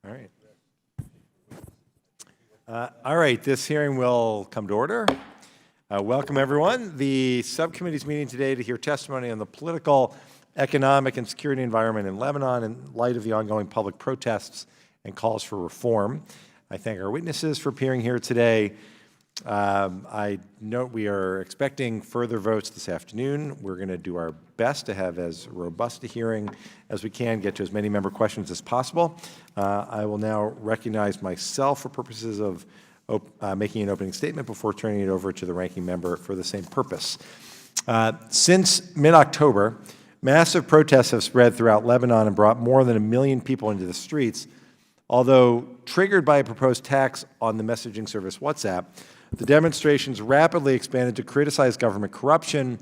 All right. All right, this hearing will come to order. Welcome, everyone. The subcommittee is meeting today to hear testimony on the political, economic, and security environment in Lebanon in light of the ongoing public protests and calls for reform. I thank our witnesses for appearing here today. I note we are expecting further votes this afternoon. We're going to do our best to have as robust a hearing as we can, get to as many member questions as possible. I will now recognize myself for purposes of making an opening statement before turning it over to the ranking member for the same purpose. Since mid-October, massive protests have spread throughout Lebanon and brought more than 1 million people into the streets. Although triggered by a proposed tax on the messaging service WhatsApp, the demonstrations rapidly expanded to criticize government corruption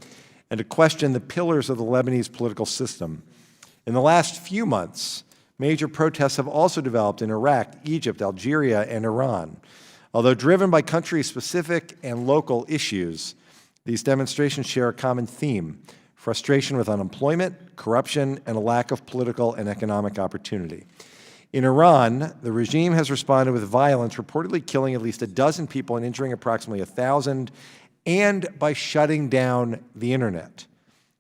and to question the pillars of the Lebanese political system. In the last few months, major protests have also developed in Iraq, Egypt, Algeria, and Iran. Although driven by country-specific and local issues, these demonstrations share a common theme: frustration with unemployment, corruption, and a lack of political and economic opportunity. In Iran, the regime has responded with violence, reportedly killing at least 12 people and injuring approximately 1,000, and by shutting down the internet.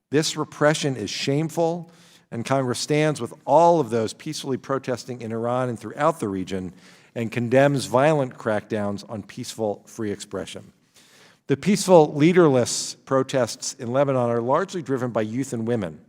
This repression is shameful, and Congress stands with all of those peacefully protesting in Iran and throughout the region and condemns violent crackdowns on peaceful, free expression. The peaceful, leaderless protests in Lebanon are largely driven by youth and women.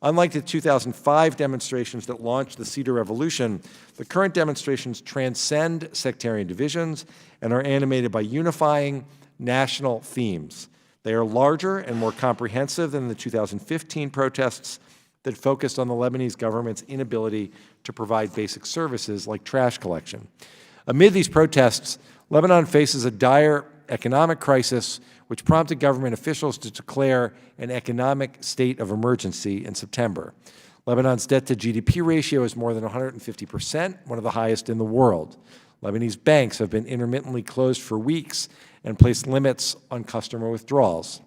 Unlike the 2005 demonstrations that launched the Cedar Revolution, the current demonstrations transcend sectarian divisions and are animated by unifying national themes. They are larger and more comprehensive than the 2015 protests that focused on the Lebanese government's inability to provide basic services like trash collection. Amid these protests, Lebanon faces a dire economic crisis, which prompted government officials to declare an economic state of emergency in September. Lebanon's debt-to-GDP ratio is more than 150%, one of the highest in the world. Lebanese banks have been intermittently closed for weeks and placed limits on customer withdrawals.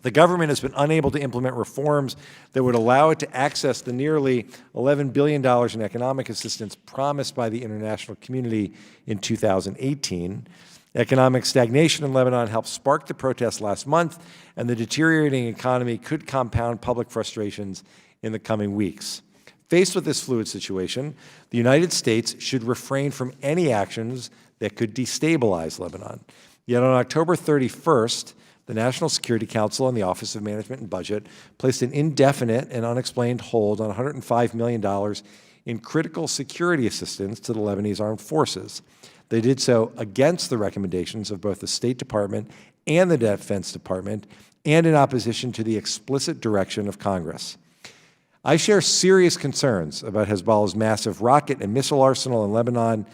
The government has been unable to implement reforms that would allow it to access the nearly $11 billion in economic assistance promised by the international community in 2018. Economic stagnation in Lebanon helped spark the protests last month, and the deteriorating economy could compound public frustrations in the coming weeks. Faced with this fluid situation, the United States should refrain from any actions that could destabilize Lebanon. Yet on October 31st, the National Security Council and the Office of Management and Budget placed an indefinite and unexplained hold on $105 million in critical security assistance to the Lebanese armed forces. They did so against the recommendations of both the State Department and the Defense Department, and in opposition to the explicit direction of Congress. I share serious concerns about Hezbollah's massive rocket and missile arsenal in Lebanon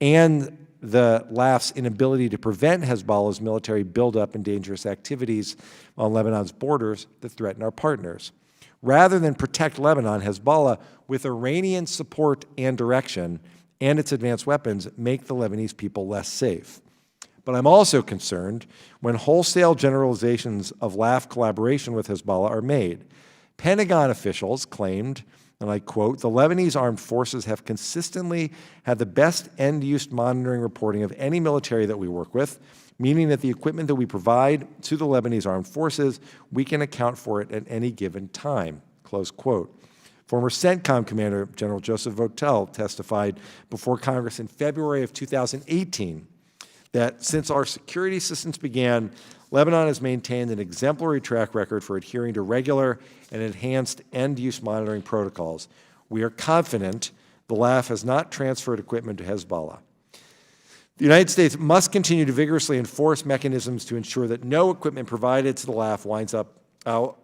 and the LAF's inability to prevent Hezbollah's military buildup and dangerous activities on Lebanon's borders that threaten our partners. Rather than protect Lebanon, Hezbollah, with Iranian support and direction, and its advanced weapons, make the Lebanese people less safe. But I'm also concerned when wholesale generalizations of LAF collaboration with Hezbollah are made. Pentagon officials claimed, and I quote, "The Lebanese armed forces have consistently had the best end-use monitoring reporting of any military that we work with, meaning that the equipment that we provide to the Lebanese armed forces, we can account for it at any given time," close quote. Former CENTCOM Commander General Joseph Votel testified before Congress in February of 2018 that since our security assistance began, Lebanon has maintained an exemplary track record for adhering to regular and enhanced end-use monitoring protocols. We are confident the LAF has not transferred equipment to Hezbollah. The United States must continue to vigorously enforce mechanisms to ensure that no equipment provided to the LAF winds up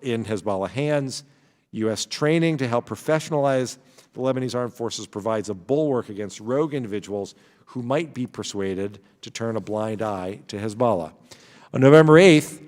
in Hezbollah hands. U.S. training to help professionalize the Lebanese armed forces provides a bulwark against rogue individuals who might be persuaded to turn a blind eye to Hezbollah. On November 8th,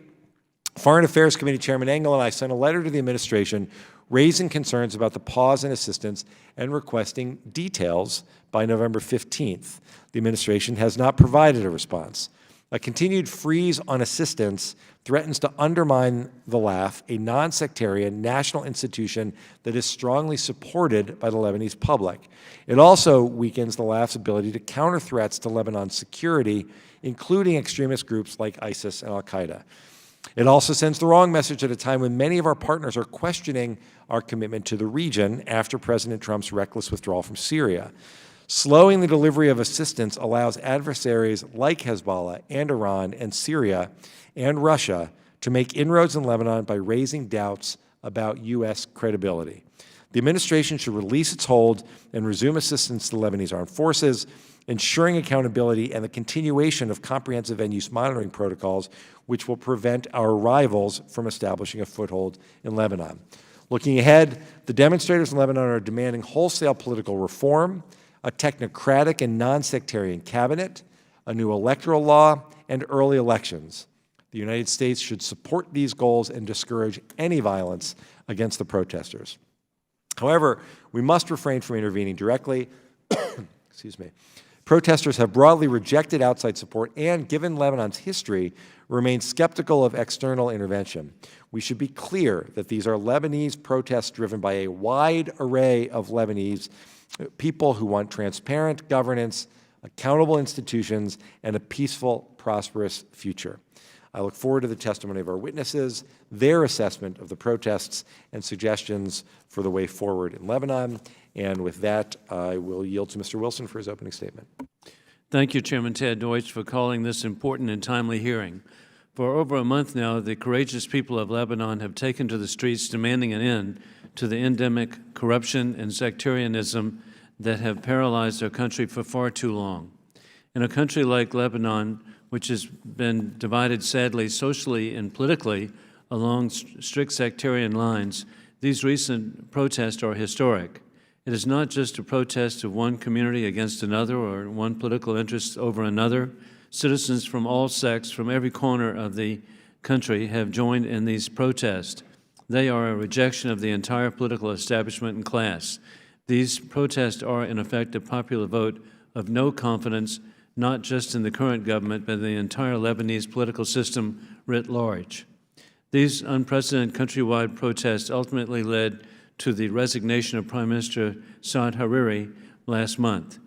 Foreign Affairs Committee Chairman Engel and I sent a letter to the administration raising concerns about the pause in assistance and requesting details by November 15th. The administration has not provided a response. A continued freeze on assistance threatens to undermine the LAF, a non-sectarian national institution that is strongly supported by the Lebanese public. It also weakens the LAF's ability to counter threats to Lebanon's security, including extremist groups like ISIS and al-Qaeda. It also sends the wrong message at a time when many of our partners are questioning our commitment to the region after President Trump's reckless withdrawal from Syria. Slowing the delivery of assistance allows adversaries like Hezbollah and Iran and Syria and Russia to make inroads in Lebanon by raising doubts about U.S. credibility. The administration should release its hold and resume assistance to the Lebanese armed forces, ensuring accountability and the continuation of comprehensive end-use monitoring protocols, which will prevent our rivals from establishing a foothold in Lebanon. Looking ahead, the demonstrators in Lebanon are demanding wholesale political reform, a technocratic and non-sectarian cabinet, a new electoral law, and early elections. The United States should support these goals and discourage any violence against the protesters. However, we must refrain from intervening directly. Excuse me. Protesters have broadly rejected outside support and, given Lebanon's history, remain skeptical of external intervention. We should be clear that these are Lebanese protests driven by a wide array of Lebanese people who want transparent governance, accountable institutions, and a peaceful, prosperous future. I look forward to the testimony of our witnesses, their assessment of the protests, and suggestions for the way forward in Lebanon. And with that, I will yield to Mr. Wilson for his opening statement. Thank you, Chairman Ted Deutsch, for calling this important and timely hearing. For over a month now, the courageous people of Lebanon have taken to the streets demanding an end to the endemic corruption and sectarianism that have paralyzed our country for far too long. In a country like Lebanon, which has been divided, sadly, socially and politically along strict sectarian lines, these recent protests are historic. It is not just a protest of one community against another or one political interest over another. Citizens from all sects, from every corner of the country, have joined in these protests. They are a rejection of the entire political establishment and class. These protests are, in effect, a popular vote of no confidence, not just in the current government, but in the entire Lebanese political system writ large. These unprecedented countrywide protests ultimately led to the resignation of Prime Minister Saad Hariri last month.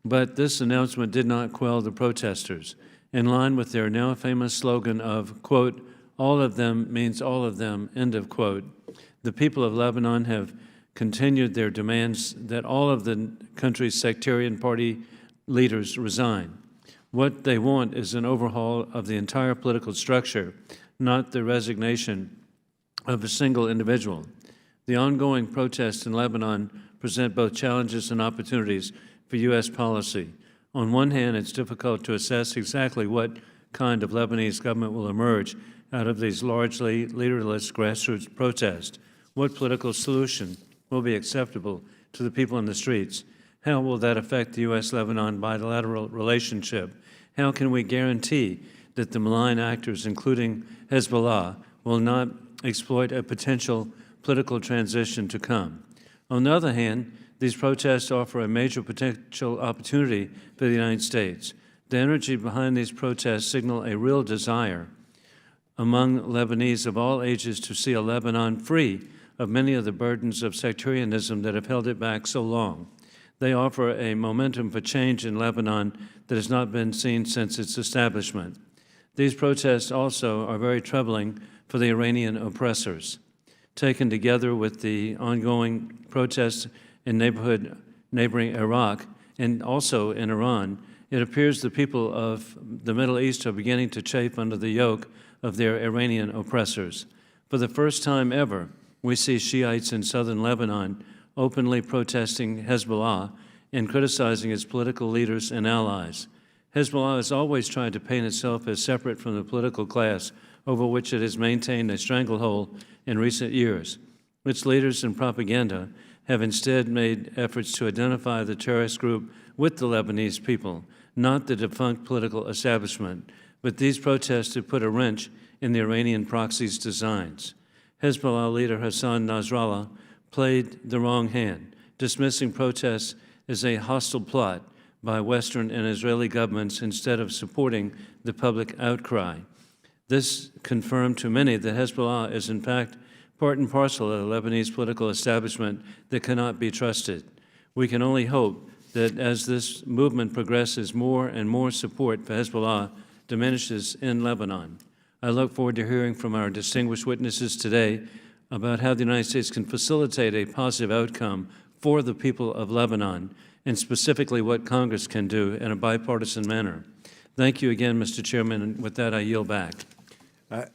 But this announcement did not quell the protesters. In line with their now famous slogan of, quote, all of them means all of them, end of quote, the people of Lebanon have continued their demands that all of the country's sectarian party leaders resign. What they want is an overhaul of the entire political structure, not the resignation of a single individual. The ongoing protests in Lebanon present both challenges and opportunities for U.S. policy. On one hand, it's difficult to assess exactly what kind of Lebanese government will emerge out of these largely leaderless grassroots protests. What political solution will be acceptable to the people in the streets? How will that affect the U.S.-Lebanon bilateral relationship? How can we guarantee that the malign actors, including Hezbollah, will not exploit a potential political transition to come? On the other hand, these protests offer a major potential opportunity for the United States. The energy behind these protests signal a real desire among Lebanese of all ages to see a Lebanon free of many of the burdens of sectarianism that have held it back so long. They offer a momentum for change in Lebanon that has not been seen since its establishment. These protests also are very troubling for the Iranian oppressors. Taken together with the ongoing protests in neighboring Iraq and also in Iran, it appears the people of the Middle East are beginning to chafe under the yoke of their Iranian oppressors. For the first time ever, we see Shiites in southern Lebanon openly protesting Hezbollah and criticizing its political leaders and allies. Hezbollah has always tried to paint itself as separate from the political class over which it has maintained a stranglehold in recent years. Its leaders and propaganda have instead made efforts to identify the terrorist group with the Lebanese people, not the defunct political establishment. But these protests have put a wrench in the Iranian proxy's designs. Hezbollah leader Hassan Nasrallah played the wrong hand, dismissing protests as a hostile plot by Western and Israeli governments instead of supporting the public outcry. This confirmed to many that Hezbollah is in fact part and parcel of the Lebanese political establishment that cannot be trusted. We can only hope that as this movement progresses, more and more support for Hezbollah diminishes in Lebanon. I look forward to hearing from our distinguished witnesses today about how the United States can facilitate a positive outcome for the people of Lebanon, and specifically what Congress can do in a bipartisan manner. Thank you again, Mr. Chairman, and with that, I yield back.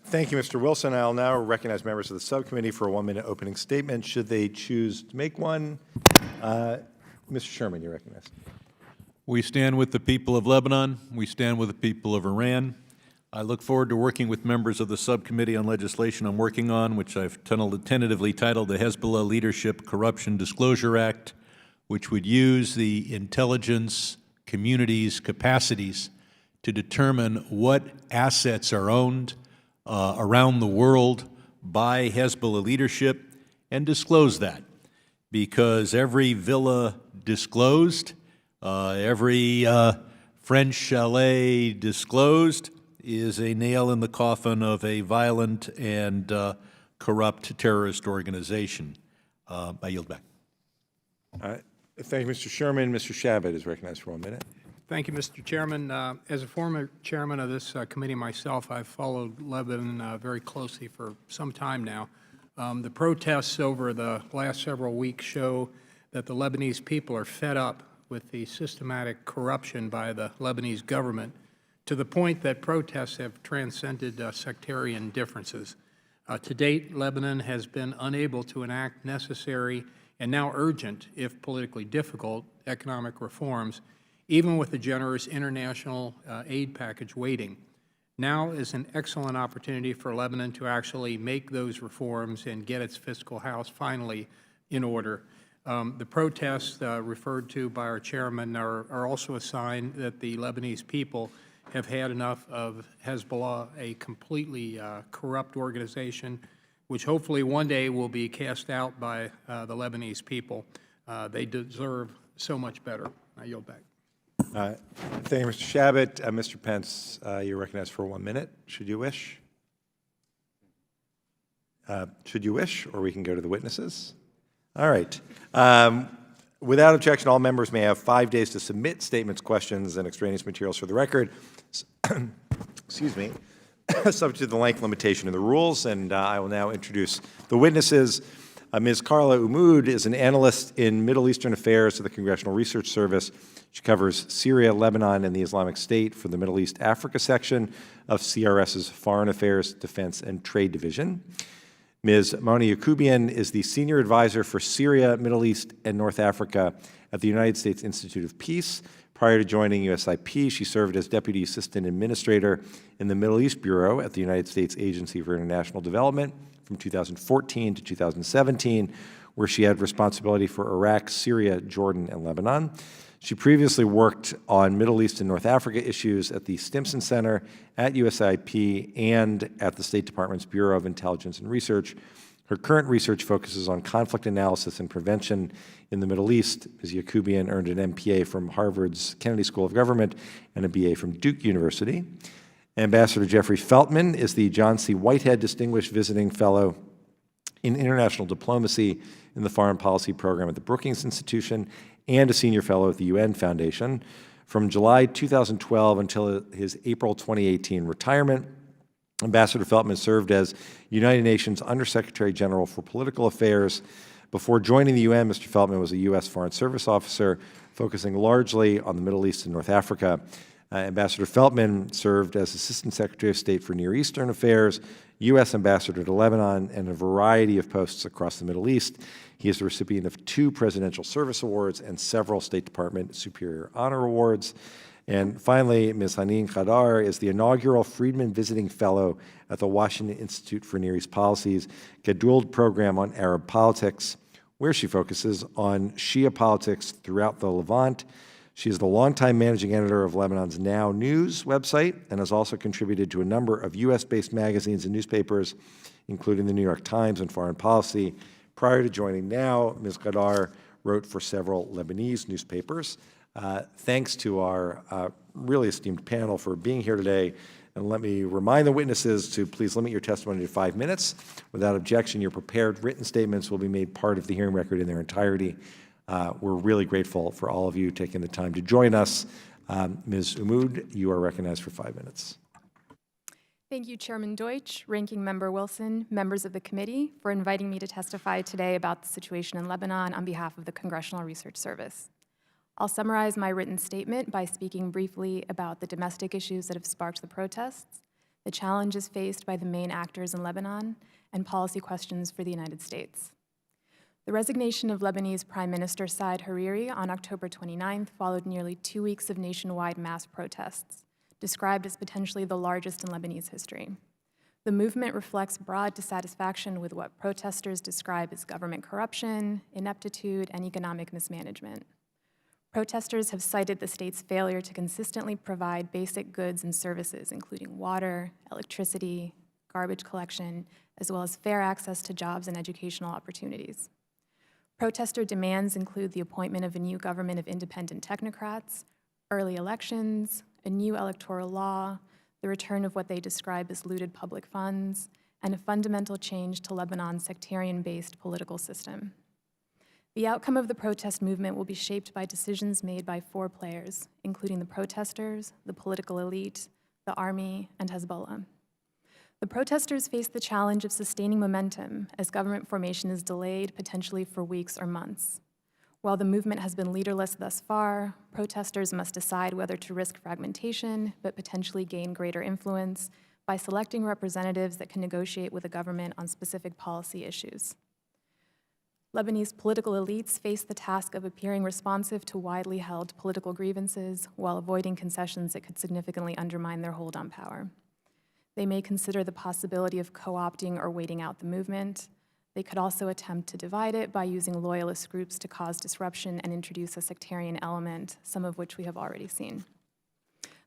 Thank you, Mr. Wilson. I'll now recognize members of the subcommittee for a one-minute opening statement, should they choose to make one. Mr. Sherman, you're recognized. We stand with the people of Lebanon. We stand with the people of Iran. I look forward to working with members of the subcommittee on legislation I'm working on, which I've tentatively titled the Hezbollah Leadership Corruption Disclosure Act, which would use the intelligence community's capacities to determine what assets are owned around the world by Hezbollah leadership and disclose that. Because every villa disclosed, every French chalet disclosed is a nail in the coffin of a violent and corrupt terrorist organization. I yield back. Thank you, Mr. Sherman. Mr. Shabbat is recognized for 1 minute. Thank you, Mr. Chairman. As a former chairman of this committee myself, I've followed Lebanon very closely for some time now. The protests over the last several weeks show that the Lebanese people are fed up with the systematic corruption by the Lebanese government, to the point that protests have transcended sectarian differences. To date, Lebanon has been unable to enact necessary and now urgent, if politically difficult, economic reforms, even with a generous international aid package waiting. Now is an excellent opportunity for Lebanon to actually make those reforms and get its fiscal house finally in order. The protests referred to by our chairman are also a sign that the Lebanese people have had enough of Hezbollah, a completely corrupt organization, which hopefully one day will be cast out by the Lebanese people. They deserve so much better. I yield back. Thank you, Mr. Shabbat. Mr. Pence, you're recognized for 1 minute, should you wish. Should you wish, or we can go to the witnesses. All right. Without objection, all members may have 5 days to submit statements, questions, and extraneous materials for the record. Excuse me. Subject to the length limitation in the rules, and I will now introduce the witnesses. Ms. Carla Umud is an analyst in Middle Eastern affairs at the Congressional Research Service. She covers Syria, Lebanon, and the Islamic State for the Middle East Africa section of CRS's Foreign Affairs, Defense, and Trade Division. Ms. Mona Yacoubian is the Senior Advisor for Syria, Middle East, and North Africa at the United States Institute of Peace. Prior to joining USIP, she served as Deputy Assistant Administrator in the Middle East Bureau at the United States Agency for International Development from 2014 to 2017, where she had responsibility for Iraq, Syria, Jordan, and Lebanon. She previously worked on Middle East and North Africa issues at the Stimson Center, at USIP, and at the State Department's Bureau of Intelligence and Research. Her current research focuses on conflict analysis and prevention in the Middle East. Ms. Yacoubian earned an MPA from Harvard's Kennedy School of Government and a BA from Duke University. Ambassador Jeffrey Feltman is the John C. Whitehead Distinguished Visiting Fellow in International Diplomacy in the Foreign Policy Program at the Brookings Institution and a Senior Fellow at the UN Foundation. From July 2012 until his April 2018 retirement, Ambassador Feltman served as United Nations Undersecretary General for Political Affairs. Before joining the UN, Mr. Feltman was a U.S. Foreign Service officer, focusing largely on the Middle East and North Africa. Ambassador Feltman served as Assistant Secretary of State for Near Eastern Affairs, U.S. Ambassador to Lebanon, and a variety of posts across the Middle East. He is the recipient of 2 Presidential Service Awards and several State Department Superior Honor Awards. And finally, Ms. Haneen Khadar is the inaugural Friedman Visiting Fellow at the Washington Institute for Near East Policy's Geduld Program on Arab Politics, where she focuses on Shia politics throughout the Levant. She is the longtime managing editor of Lebanon's Now News website and has also contributed to a number of U.S.-based magazines and newspapers, including the New York Times and Foreign Policy. Prior to joining Now, Ms. Khadar wrote for several Lebanese newspapers. Thanks to our really esteemed panel for being here today. And let me remind the witnesses to please limit your testimony to 5 minutes. Without objection, your prepared written statements will be made part of the hearing record in their entirety. We're really grateful for all of you taking the time to join us. Ms. Umud, you are recognized for 5 minutes. Thank you, Chairman Deutsch, Ranking Member Wilson, members of the committee, for inviting me to testify today about the situation in Lebanon on behalf of the Congressional Research Service. I'll summarize my written statement by speaking briefly about the domestic issues that have sparked the protests, the challenges faced by the main actors in Lebanon, and policy questions for the United States. The resignation of Lebanese Prime Minister Saad Hariri on October 29th followed nearly 2 weeks of nationwide mass protests, described as potentially the largest in Lebanese history. The movement reflects broad dissatisfaction with what protesters describe as government corruption, ineptitude, and economic mismanagement. Protesters have cited the state's failure to consistently provide basic goods and services, including water, electricity, garbage collection, as well as fair access to jobs and educational opportunities. Protester demands include the appointment of a new government of independent technocrats, early elections, a new electoral law, the return of what they describe as looted public funds, and a fundamental change to Lebanon's sectarian-based political system. The outcome of the protest movement will be shaped by decisions made by 4 players, including the protesters, the political elite, the army, and Hezbollah. The protesters face the challenge of sustaining momentum as government formation is delayed potentially for weeks or months. While the movement has been leaderless thus far, protesters must decide whether to risk fragmentation but potentially gain greater influence by selecting representatives that can negotiate with the government on specific policy issues. Lebanese political elites face the task of appearing responsive to widely held political grievances while avoiding concessions that could significantly undermine their hold on power. They may consider the possibility of co-opting or waiting out the movement. They could also attempt to divide it by using loyalist groups to cause disruption and introduce a sectarian element, some of which we have already seen.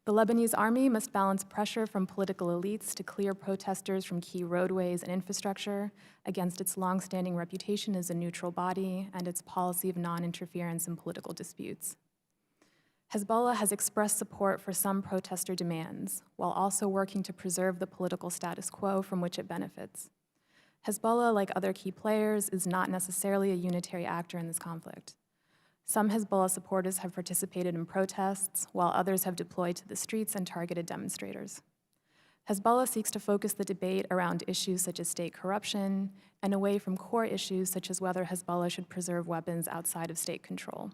The Lebanese army must balance pressure from political elites to clear protesters from key roadways and infrastructure against its longstanding reputation as a neutral body and its policy of non-interference in political disputes. Hezbollah has expressed support for some protester demands, while also working to preserve the political status quo from which it benefits. Hezbollah, like other key players, is not necessarily a unitary actor in this conflict. Some Hezbollah supporters have participated in protests, while others have deployed to the streets and targeted demonstrators. Hezbollah seeks to focus the debate around issues such as state corruption and away from core issues such as whether Hezbollah should preserve weapons outside of state control.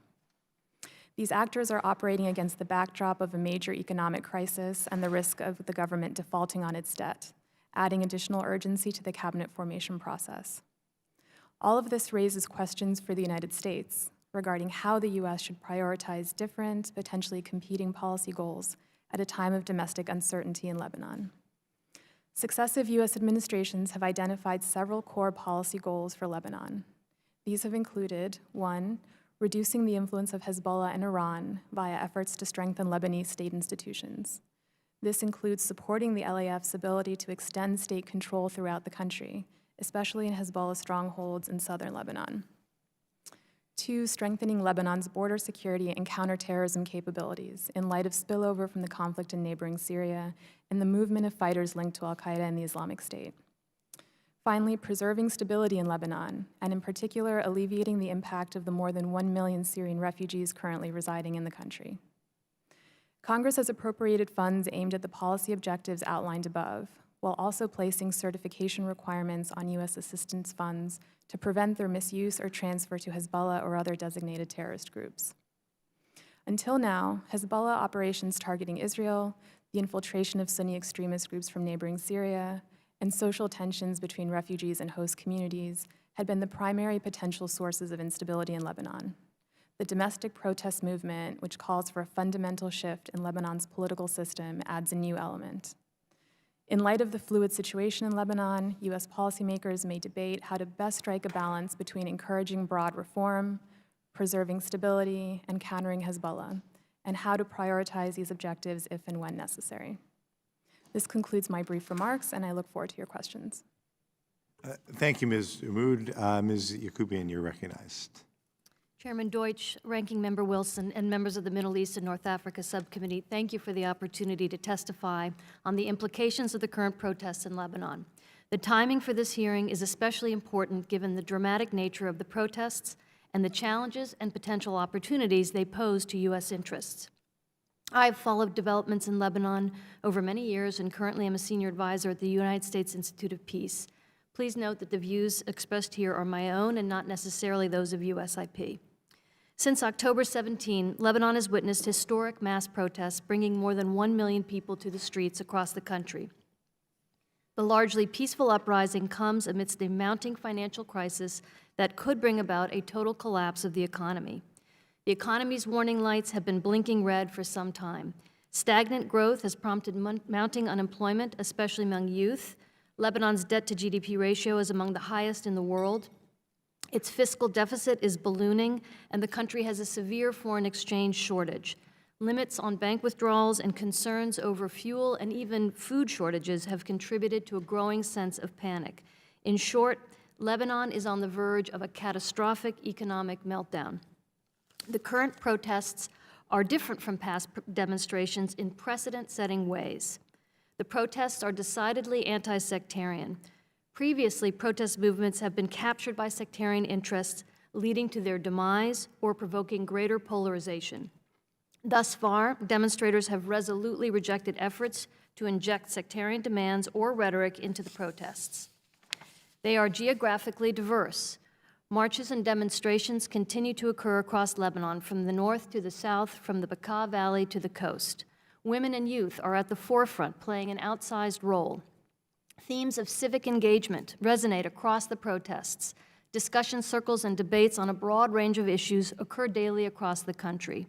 These actors are operating against the backdrop of a major economic crisis and the risk of the government defaulting on its debt, adding additional urgency to the cabinet formation process. All of this raises questions for the United States regarding how the U.S. should prioritize different, potentially competing policy goals at a time of domestic uncertainty in Lebanon. Successive U.S. administrations have identified several core policy goals for Lebanon. These have included, 1, reducing the influence of Hezbollah and Iran via efforts to strengthen Lebanese state institutions. This includes supporting the LAF's ability to extend state control throughout the country, especially in Hezbollah strongholds in southern Lebanon. 2, strengthening Lebanon's border security and counterterrorism capabilities in light of spillover from the conflict in neighboring Syria and the movement of fighters linked to al-Qaeda and the Islamic State. Finally, preserving stability in Lebanon, and in particular, alleviating the impact of the more than 1 million Syrian refugees currently residing in the country. Congress has appropriated funds aimed at the policy objectives outlined above, while also placing certification requirements on U.S. assistance funds to prevent their misuse or transfer to Hezbollah or other designated terrorist groups. Until now, Hezbollah operations targeting Israel, the infiltration of Sunni extremist groups from neighboring Syria, and social tensions between refugees and host communities had been the primary potential sources of instability in Lebanon. The domestic protest movement, which calls for a fundamental shift in Lebanon's political system, adds a new element. In light of the fluid situation in Lebanon, U.S. policymakers may debate how to best strike a balance between encouraging broad reform, preserving stability, and countering Hezbollah, and how to prioritize these objectives if and when necessary. This concludes my brief remarks, and I look forward to your questions. Thank you, Ms. Umud. Ms. Yakubian, you're recognized. Chairman Deutsch, Ranking Member Wilson, and members of the Middle East and North Africa Subcommittee, thank you for the opportunity to testify on the implications of the current protests in Lebanon. The timing for this hearing is especially important given the dramatic nature of the protests and the challenges and potential opportunities they pose to U.S. interests. I have followed developments in Lebanon over many years and currently am a senior advisor at the United States Institute of Peace. Please note that the views expressed here are my own and not necessarily those of USIP. Since October 17, Lebanon has witnessed historic mass protests, bringing more than 1 million people to the streets across the country. The largely peaceful uprising comes amidst a mounting financial crisis that could bring about a total collapse of the economy. The economy's warning lights have been blinking red for some time. Stagnant growth has prompted mounting unemployment, especially among youth. Lebanon's debt-to-GDP ratio is among the highest in the world. Its fiscal deficit is ballooning, and the country has a severe foreign exchange shortage. Limits on bank withdrawals and concerns over fuel and even food shortages have contributed to a growing sense of panic. In short, Lebanon is on the verge of a catastrophic economic meltdown. The current protests are different from past demonstrations in precedent-setting ways. The protests are decidedly anti-sectarian. Previously, protest movements have been captured by sectarian interests, leading to their demise or provoking greater polarization. Thus far, demonstrators have resolutely rejected efforts to inject sectarian demands or rhetoric into the protests. They are geographically diverse. Marches and demonstrations continue to occur across Lebanon, from the north to the south, from the Bekaa Valley to the coast. Women and youth are at the forefront, playing an outsized role. Themes of civic engagement resonate across the protests. Discussion circles and debates on a broad range of issues occur daily across the country.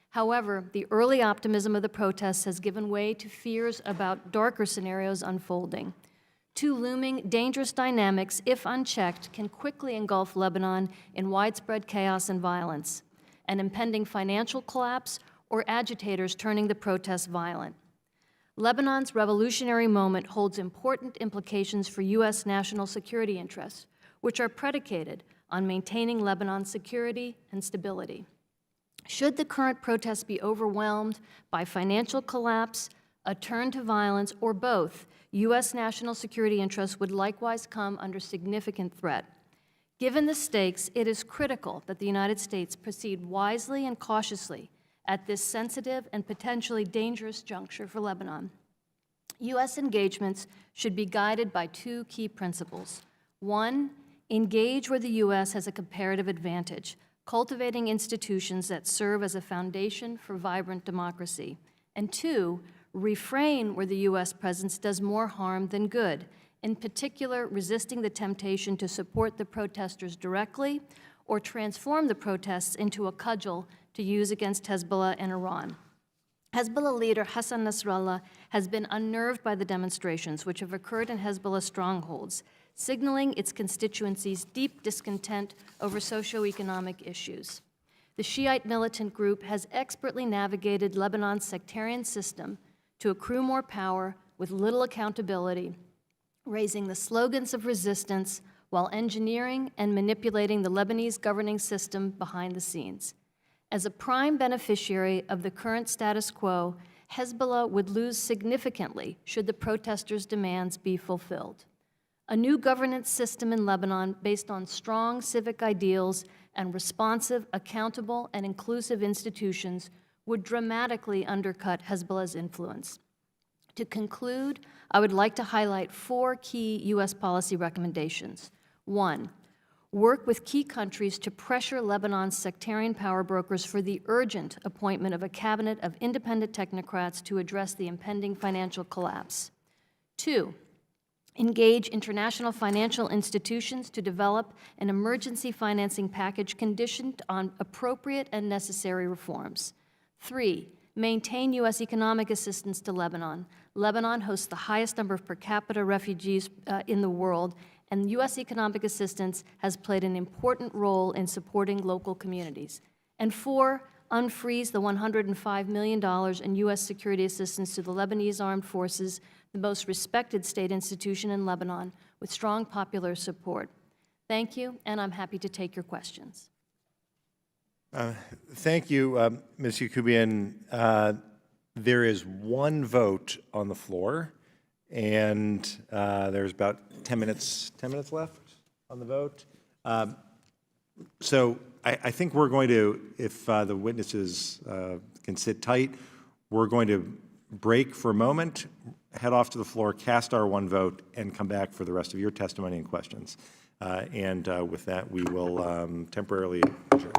However, the early optimism of the protests has given way to fears about darker scenarios unfolding. Two looming, dangerous dynamics, if unchecked, can quickly engulf Lebanon in widespread chaos and violence: an impending financial collapse or agitators turning the protests violent. Lebanon's revolutionary moment holds important implications for U.S. national security interests, which are predicated on maintaining Lebanon's security and stability. Should the current protests be overwhelmed by financial collapse, a turn to violence, or both, U.S. national security interests would likewise come under significant threat. Given the stakes, it is critical that the United States proceed wisely and cautiously at this sensitive and potentially dangerous juncture for Lebanon. U.S. engagements should be guided by two key principles. One, engage where the U.S. has a comparative advantage, cultivating institutions that serve as a foundation for vibrant democracy. And two, refrain where the U.S. presence does more harm than good, in particular resisting the temptation to support the protesters directly or transform the protests into a cudgel to use against Hezbollah and Iran. Hezbollah leader Hassan Nasrallah has been unnerved by the demonstrations which have occurred in Hezbollah strongholds, signaling its constituencies' deep discontent over socioeconomic issues. The Shiite militant group has expertly navigated Lebanon's sectarian system to accrue more power with little accountability, raising the slogans of resistance while engineering and manipulating the Lebanese governing system behind the scenes. As a prime beneficiary of the current status quo, Hezbollah would lose significantly should the protesters' demands be fulfilled. A new governance system in Lebanon based on strong civic ideals and responsive, accountable, and inclusive institutions would dramatically undercut Hezbollah's influence. To conclude, I would like to highlight four key U.S. policy recommendations. One, work with key countries to pressure Lebanon's sectarian power brokers for the urgent appointment of a cabinet of independent technocrats to address the impending financial collapse. Two, engage international financial institutions to develop an emergency financing package conditioned on appropriate and necessary reforms. Three, maintain U.S. economic assistance to Lebanon. Lebanon hosts the highest number of per capita refugees in the world, and U.S. economic assistance has played an important role in supporting local communities. And four, unfreeze the $105 million in U.S. security assistance to the Lebanese Armed Forces, the most respected state institution in Lebanon, with strong popular support. Thank you, and I'm happy to take your questions. Thank you, Ms. Yakubian. There is one vote on the floor, and there's about 10 minutes left on the vote. So I think we're going to, if the witnesses can sit tight, we're going to break for a moment, head off to the floor, cast our one vote, and come back for the rest of your testimony and questions. And with that, we will temporarily adjourn.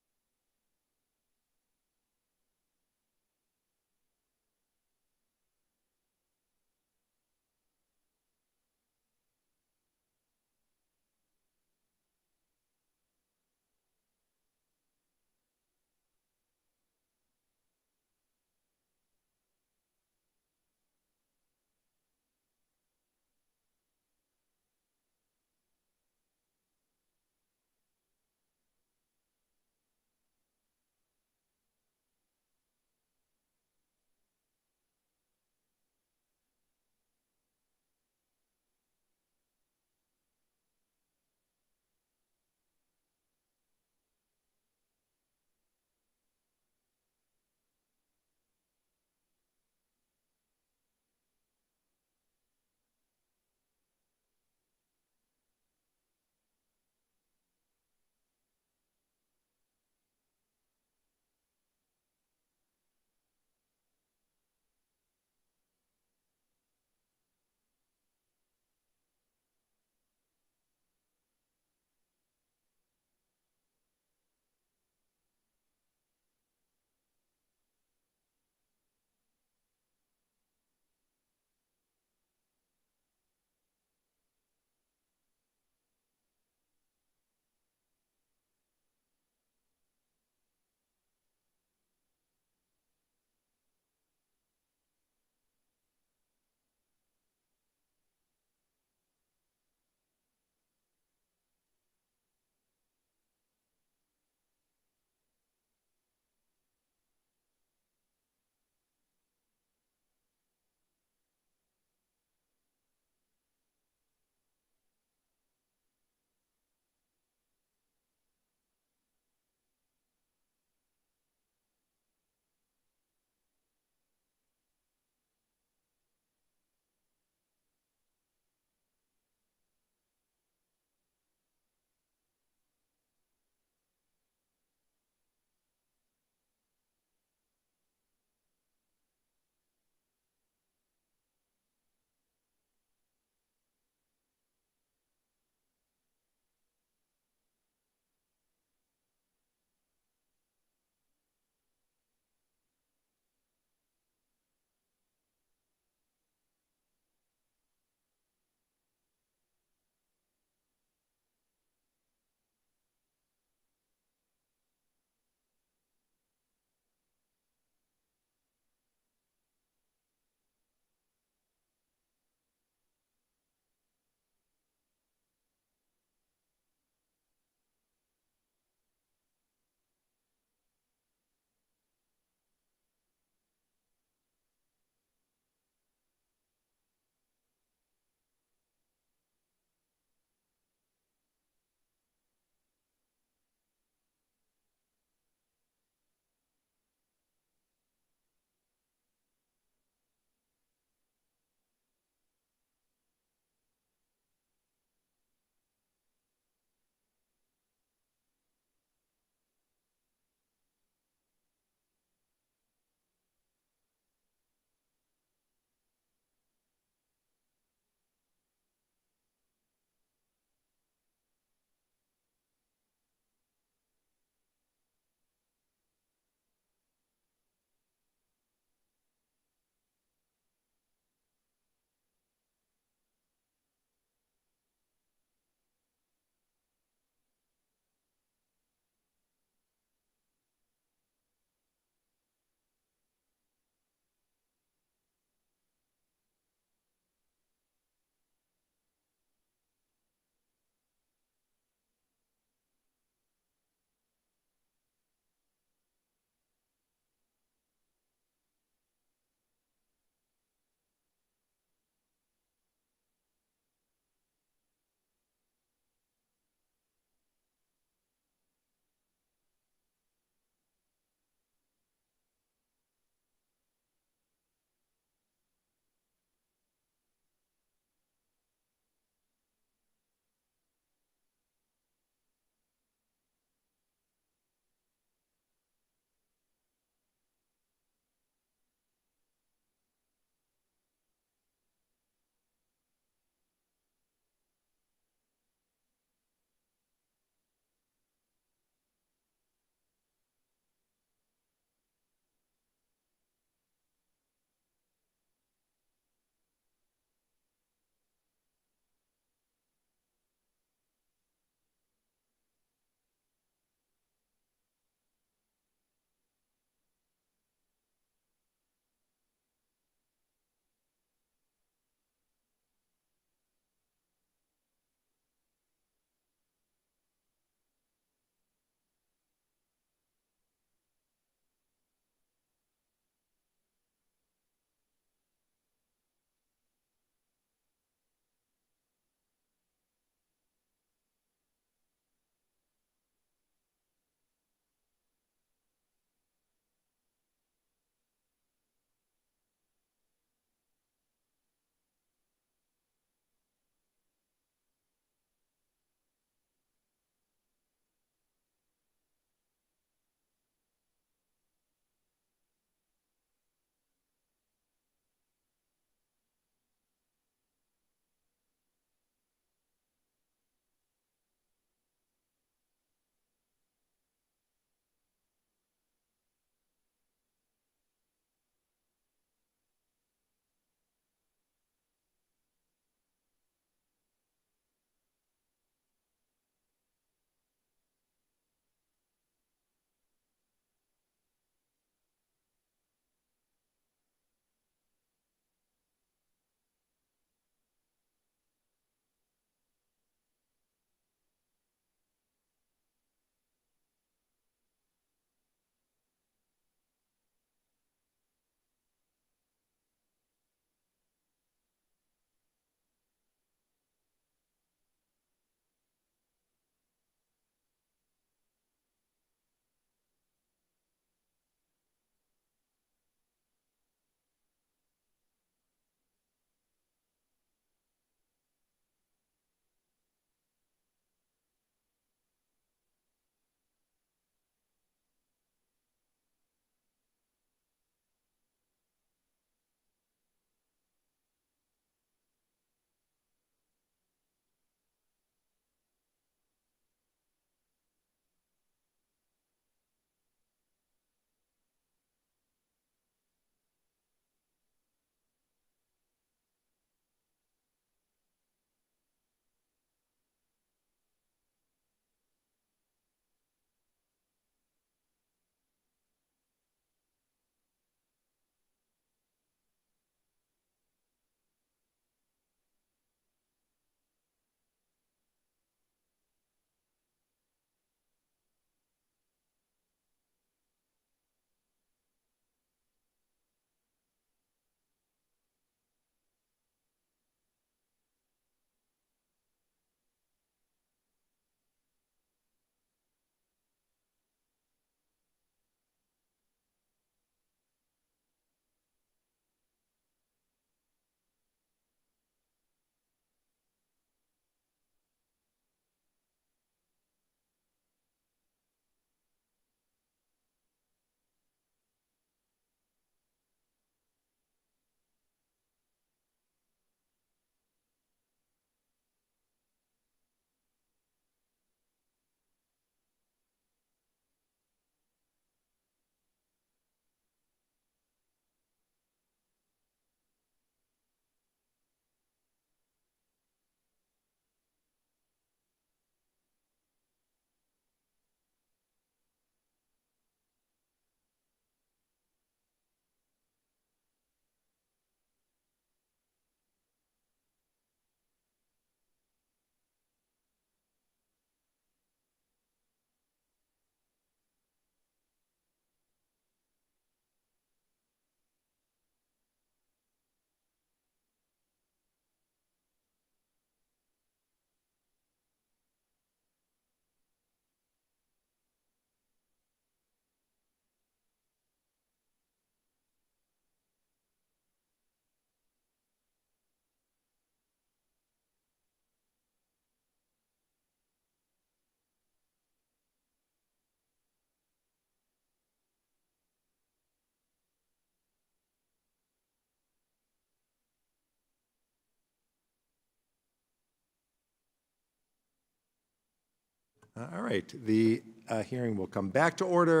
All right, the hearing will come back to order.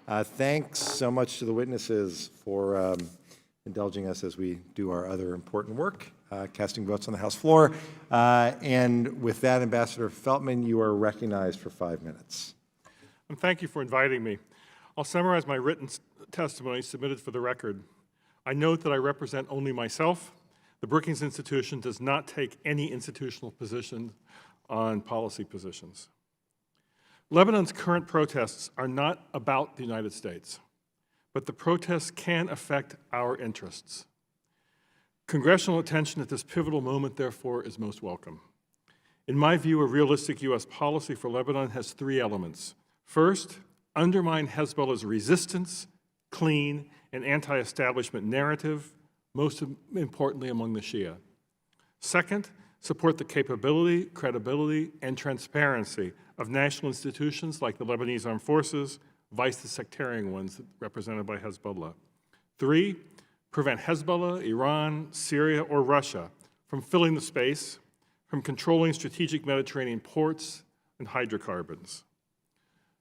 Thanks so much to the witnesses for indulging us as we do our other important work, casting votes on the House floor. And with that, Ambassador Feltman, you are recognized for 5 minutes. And thank you for inviting me. I'll summarize my written testimony submitted for the record. I note that I represent only myself. The Brookings Institution does not take any institutional position on policy positions. Lebanon's current protests are not about the United States, but the protests can affect our interests. Congressional attention at this pivotal moment, therefore, is most welcome. In my view, a realistic U.S. policy for Lebanon has 3 elements. First, undermine Hezbollah's resistance, clean, and anti-establishment narrative, most importantly among the Shia. Second, support the capability, credibility, and transparency of national institutions like the Lebanese Armed Forces, vice the sectarian ones represented by Hezbollah. 3, prevent Hezbollah, Iran, Syria, or Russia from filling the space, from controlling strategic Mediterranean ports and hydrocarbons.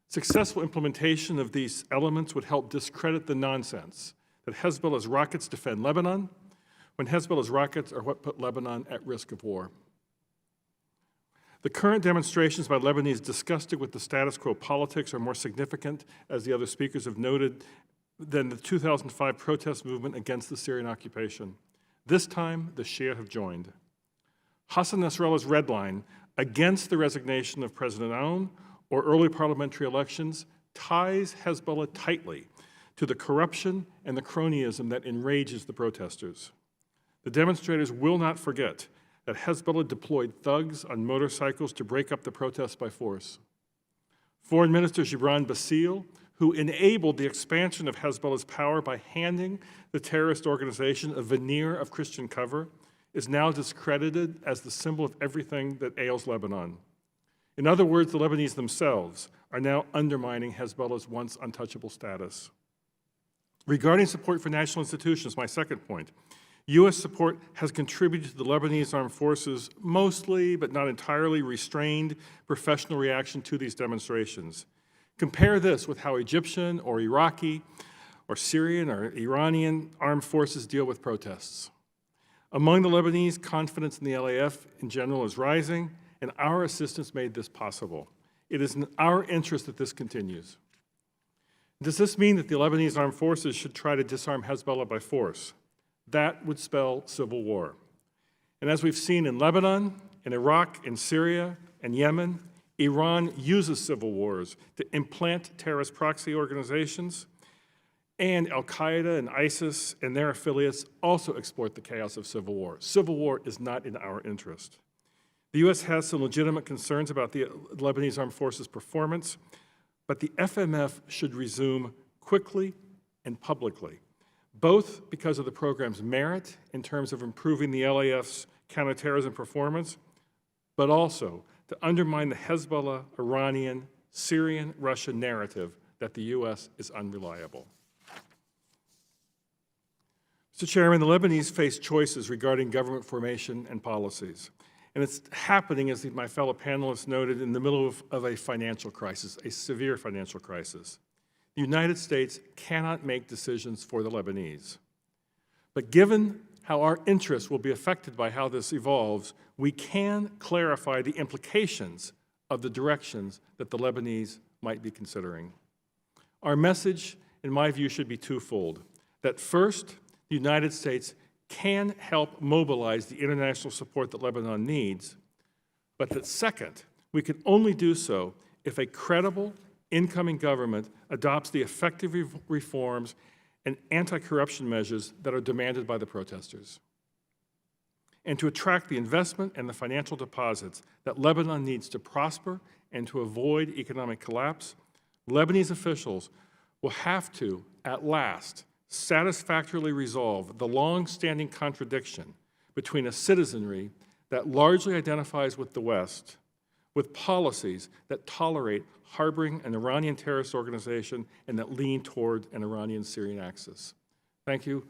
Successful implementation of these elements would help discredit the nonsense that Hezbollah's rockets defend Lebanon, when Hezbollah's rockets are what put Lebanon at risk of war. The current demonstrations by Lebanese disgusted with the status quo politics are more significant, as the other speakers have noted, than the 2005 protest movement against the Syrian occupation. This time, the Shia have joined. Hassan Nasrallah's red line against the resignation of President Aoun or early parliamentary elections ties Hezbollah tightly to the corruption and the cronyism that enrages the protesters. The demonstrators will not forget that Hezbollah deployed thugs on motorcycles to break up the protests by force. Foreign Minister Gibran Bassil, who enabled the expansion of Hezbollah's power by handing the terrorist organization a veneer of Christian cover, is now discredited as the symbol of everything that ails Lebanon. In other words, the Lebanese themselves are now undermining Hezbollah's once untouchable status. Regarding support for national institutions, my second point, U.S. support has contributed to the Lebanese Armed Forces' mostly, but not entirely, restrained professional reaction to these demonstrations. Compare this with how Egyptian or Iraqi or Syrian or Iranian armed forces deal with protests. Among the Lebanese, confidence in the LAF in general is rising, and our assistance made this possible. It is in our interest that this continues. Does this mean that the Lebanese armed forces should try to disarm Hezbollah by force? That would spell civil war. And as we've seen in Lebanon, in Iraq, in Syria, and Yemen, Iran uses civil wars to implant terrorist proxy organizations, and Al-Qaeda and ISIS and their affiliates also exploit the chaos of civil war. Civil war is not in our interest. The U.S. has some legitimate concerns about the Lebanese Armed Forces' performance, but the FMF should resume quickly and publicly, both because of the program's merit in terms of improving the LAF's counterterrorism performance, but also to undermine the Hezbollah, Iranian, Syrian, Russian narrative that the U.S. is unreliable. Mr. Chairman, the Lebanese face choices regarding government formation and policies. And it's happening, as my fellow panelists noted, in the middle of a financial crisis, a severe financial crisis. The United States cannot make decisions for the Lebanese. But given how our interests will be affected by how this evolves, we can clarify the implications of the directions that the Lebanese might be considering. Our message, in my view, should be twofold. That first, the United States can help mobilize the international support that Lebanon needs, but that second, we can only do so if a credible incoming government adopts the effective reforms and anti-corruption measures that are demanded by the protesters. And to attract the investment and the financial deposits that Lebanon needs to prosper and to avoid economic collapse, Lebanese officials will have to, at last, satisfactorily resolve the long-standing contradiction between a citizenry that largely identifies with the West, with policies that tolerate harboring an Iranian terrorist organization and that lean toward an Iranian-Syrian axis. Thank you,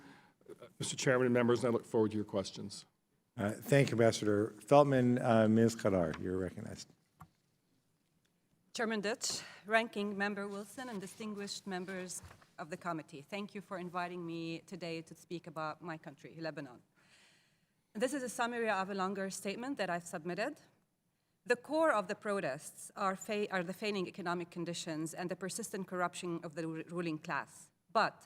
Mr. Chairman and members, and I look forward to your questions. Thank you, Ambassador Feltman. Ms. Khadar, you're recognized. Chairman Deutsch, Ranking Member Wilson, and distinguished members of the committee, thank you for inviting me today to speak about my country, Lebanon. This is a summary of a longer statement that I've submitted. The core of the protests are the failing economic conditions and the persistent corruption of the ruling class, but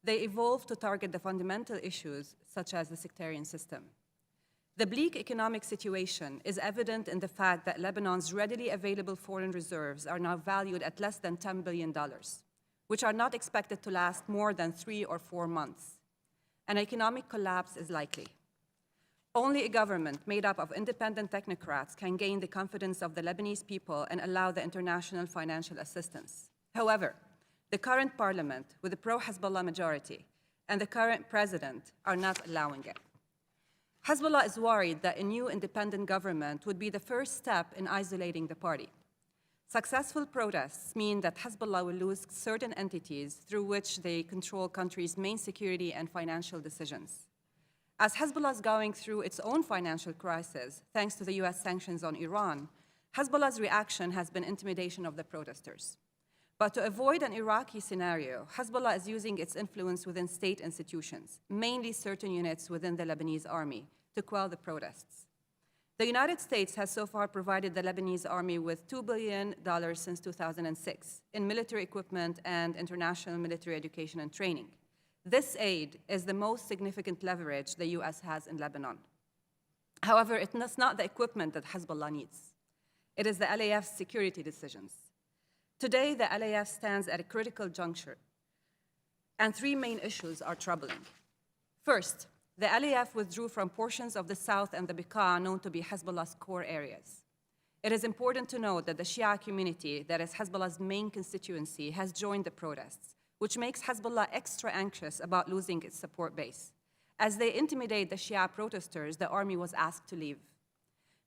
they evolved to target the fundamental issues such as the sectarian system. The bleak economic situation is evident in the fact that Lebanon's readily available foreign reserves are now valued at less than $10 billion, which are not expected to last more than 3 or 4 months. An economic collapse is likely. Only a government made up of independent technocrats can gain the confidence of the Lebanese people and allow the international financial assistance. However, the current parliament, with a pro-Hezbollah majority, and the current president are not allowing it. Hezbollah is worried that a new independent government would be the first step in isolating the party. Successful protests mean that Hezbollah will lose certain entities through which they control country's main security and financial decisions. As Hezbollah is going through its own financial crisis, thanks to the US sanctions on Iran, Hezbollah's reaction has been intimidation of the protesters. But to avoid an Iraqi scenario, Hezbollah is using its influence within state institutions, mainly certain units within the Lebanese army, to quell the protests. The United States has so far provided the Lebanese army with $2 billion since 2006 in military equipment and international military education and training. This aid is the most significant leverage the US has in Lebanon. However, it's not the equipment that Hezbollah needs. It is the LAF's security decisions. Today, the LAF stands at a critical juncture, and 3 main issues are troubling. First, the LAF withdrew from portions of the south and the Bekaa known to be Hezbollah's core areas. It is important to note that the Shia community, that is Hezbollah's main constituency, has joined the protests, which makes Hezbollah extra anxious about losing its support base. As they intimidate the Shia protesters, the army was asked to leave.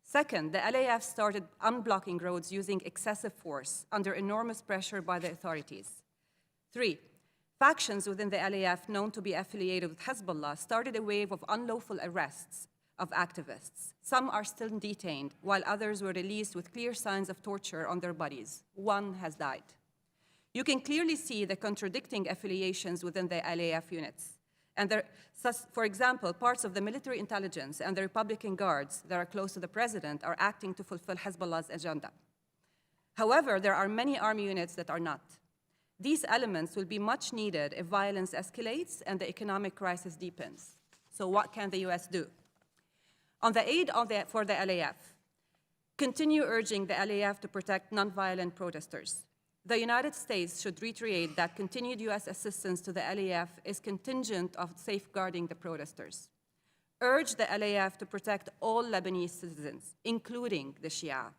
Second, the LAF started unblocking roads using excessive force under enormous pressure by the authorities. 3, factions within the LAF known to be affiliated with Hezbollah started a wave of unlawful arrests of activists. Some are still detained, while others were released with clear signs of torture on their bodies. 1 has died. You can clearly see the contradicting affiliations within the LAF units. And for example, parts of the military intelligence and the Republican guards that are close to the president are acting to fulfill Hezbollah's agenda. However, there are many army units that are not. These elements will be much needed if violence escalates and the economic crisis deepens. So what can the US do? On the aid for the LAF, continue urging the LAF to protect nonviolent protesters. The United States should reiterate that continued US assistance to the LAF is contingent of safeguarding the protesters. Urge the LAF to protect all Lebanese citizens, including the Shia.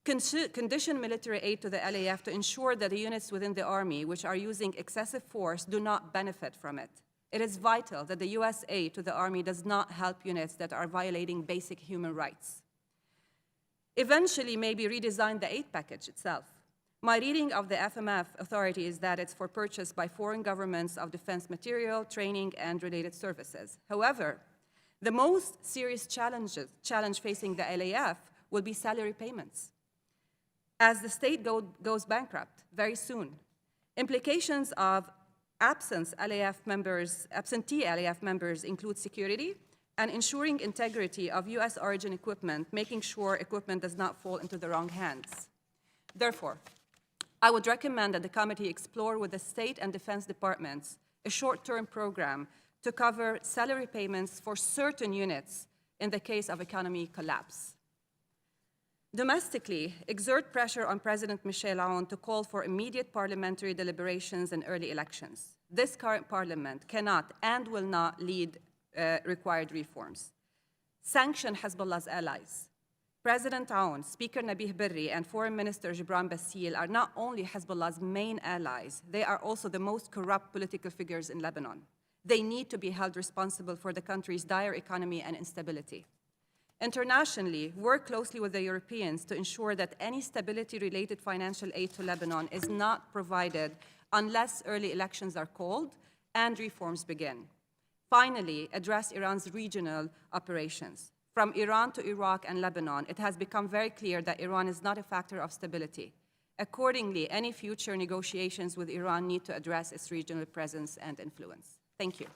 Condition military aid to the LAF to ensure that the units within the army which are using excessive force do not benefit from it. It is vital that the US aid to the army does not help units that are violating basic human rights. Eventually, maybe redesign the aid package itself. My reading of the FMF authority is that it's for purchase by foreign governments of defense material, training, and related services. However, the most serious challenge facing the LAF will be salary payments, as the state goes bankrupt very soon. Implications of absentee LAF members include security and ensuring integrity of US origin equipment, making sure equipment does not fall into the wrong hands. Therefore, I would recommend that the committee explore with the state and defense departments a short-term program to cover salary payments for certain units in the case of economy collapse. Domestically, exert pressure on President Michel Aoun to call for immediate parliamentary deliberations and early elections. This current parliament cannot and will not lead required reforms. Sanction Hezbollah's allies. President Aoun, Speaker Nabih Berri, and Foreign Minister Gibran Bassil are not only Hezbollah's main allies, they are also the most corrupt political figures in Lebanon. They need to be held responsible for the country's dire economy and instability. Internationally, work closely with the Europeans to ensure that any stability-related financial aid to Lebanon is not provided unless early elections are called and reforms begin. Finally, address Iran's regional operations. From Iran to Iraq and Lebanon, it has become very clear that Iran is not a factor of stability. Accordingly, any future negotiations with Iran need to address its regional presence and influence. Thank you.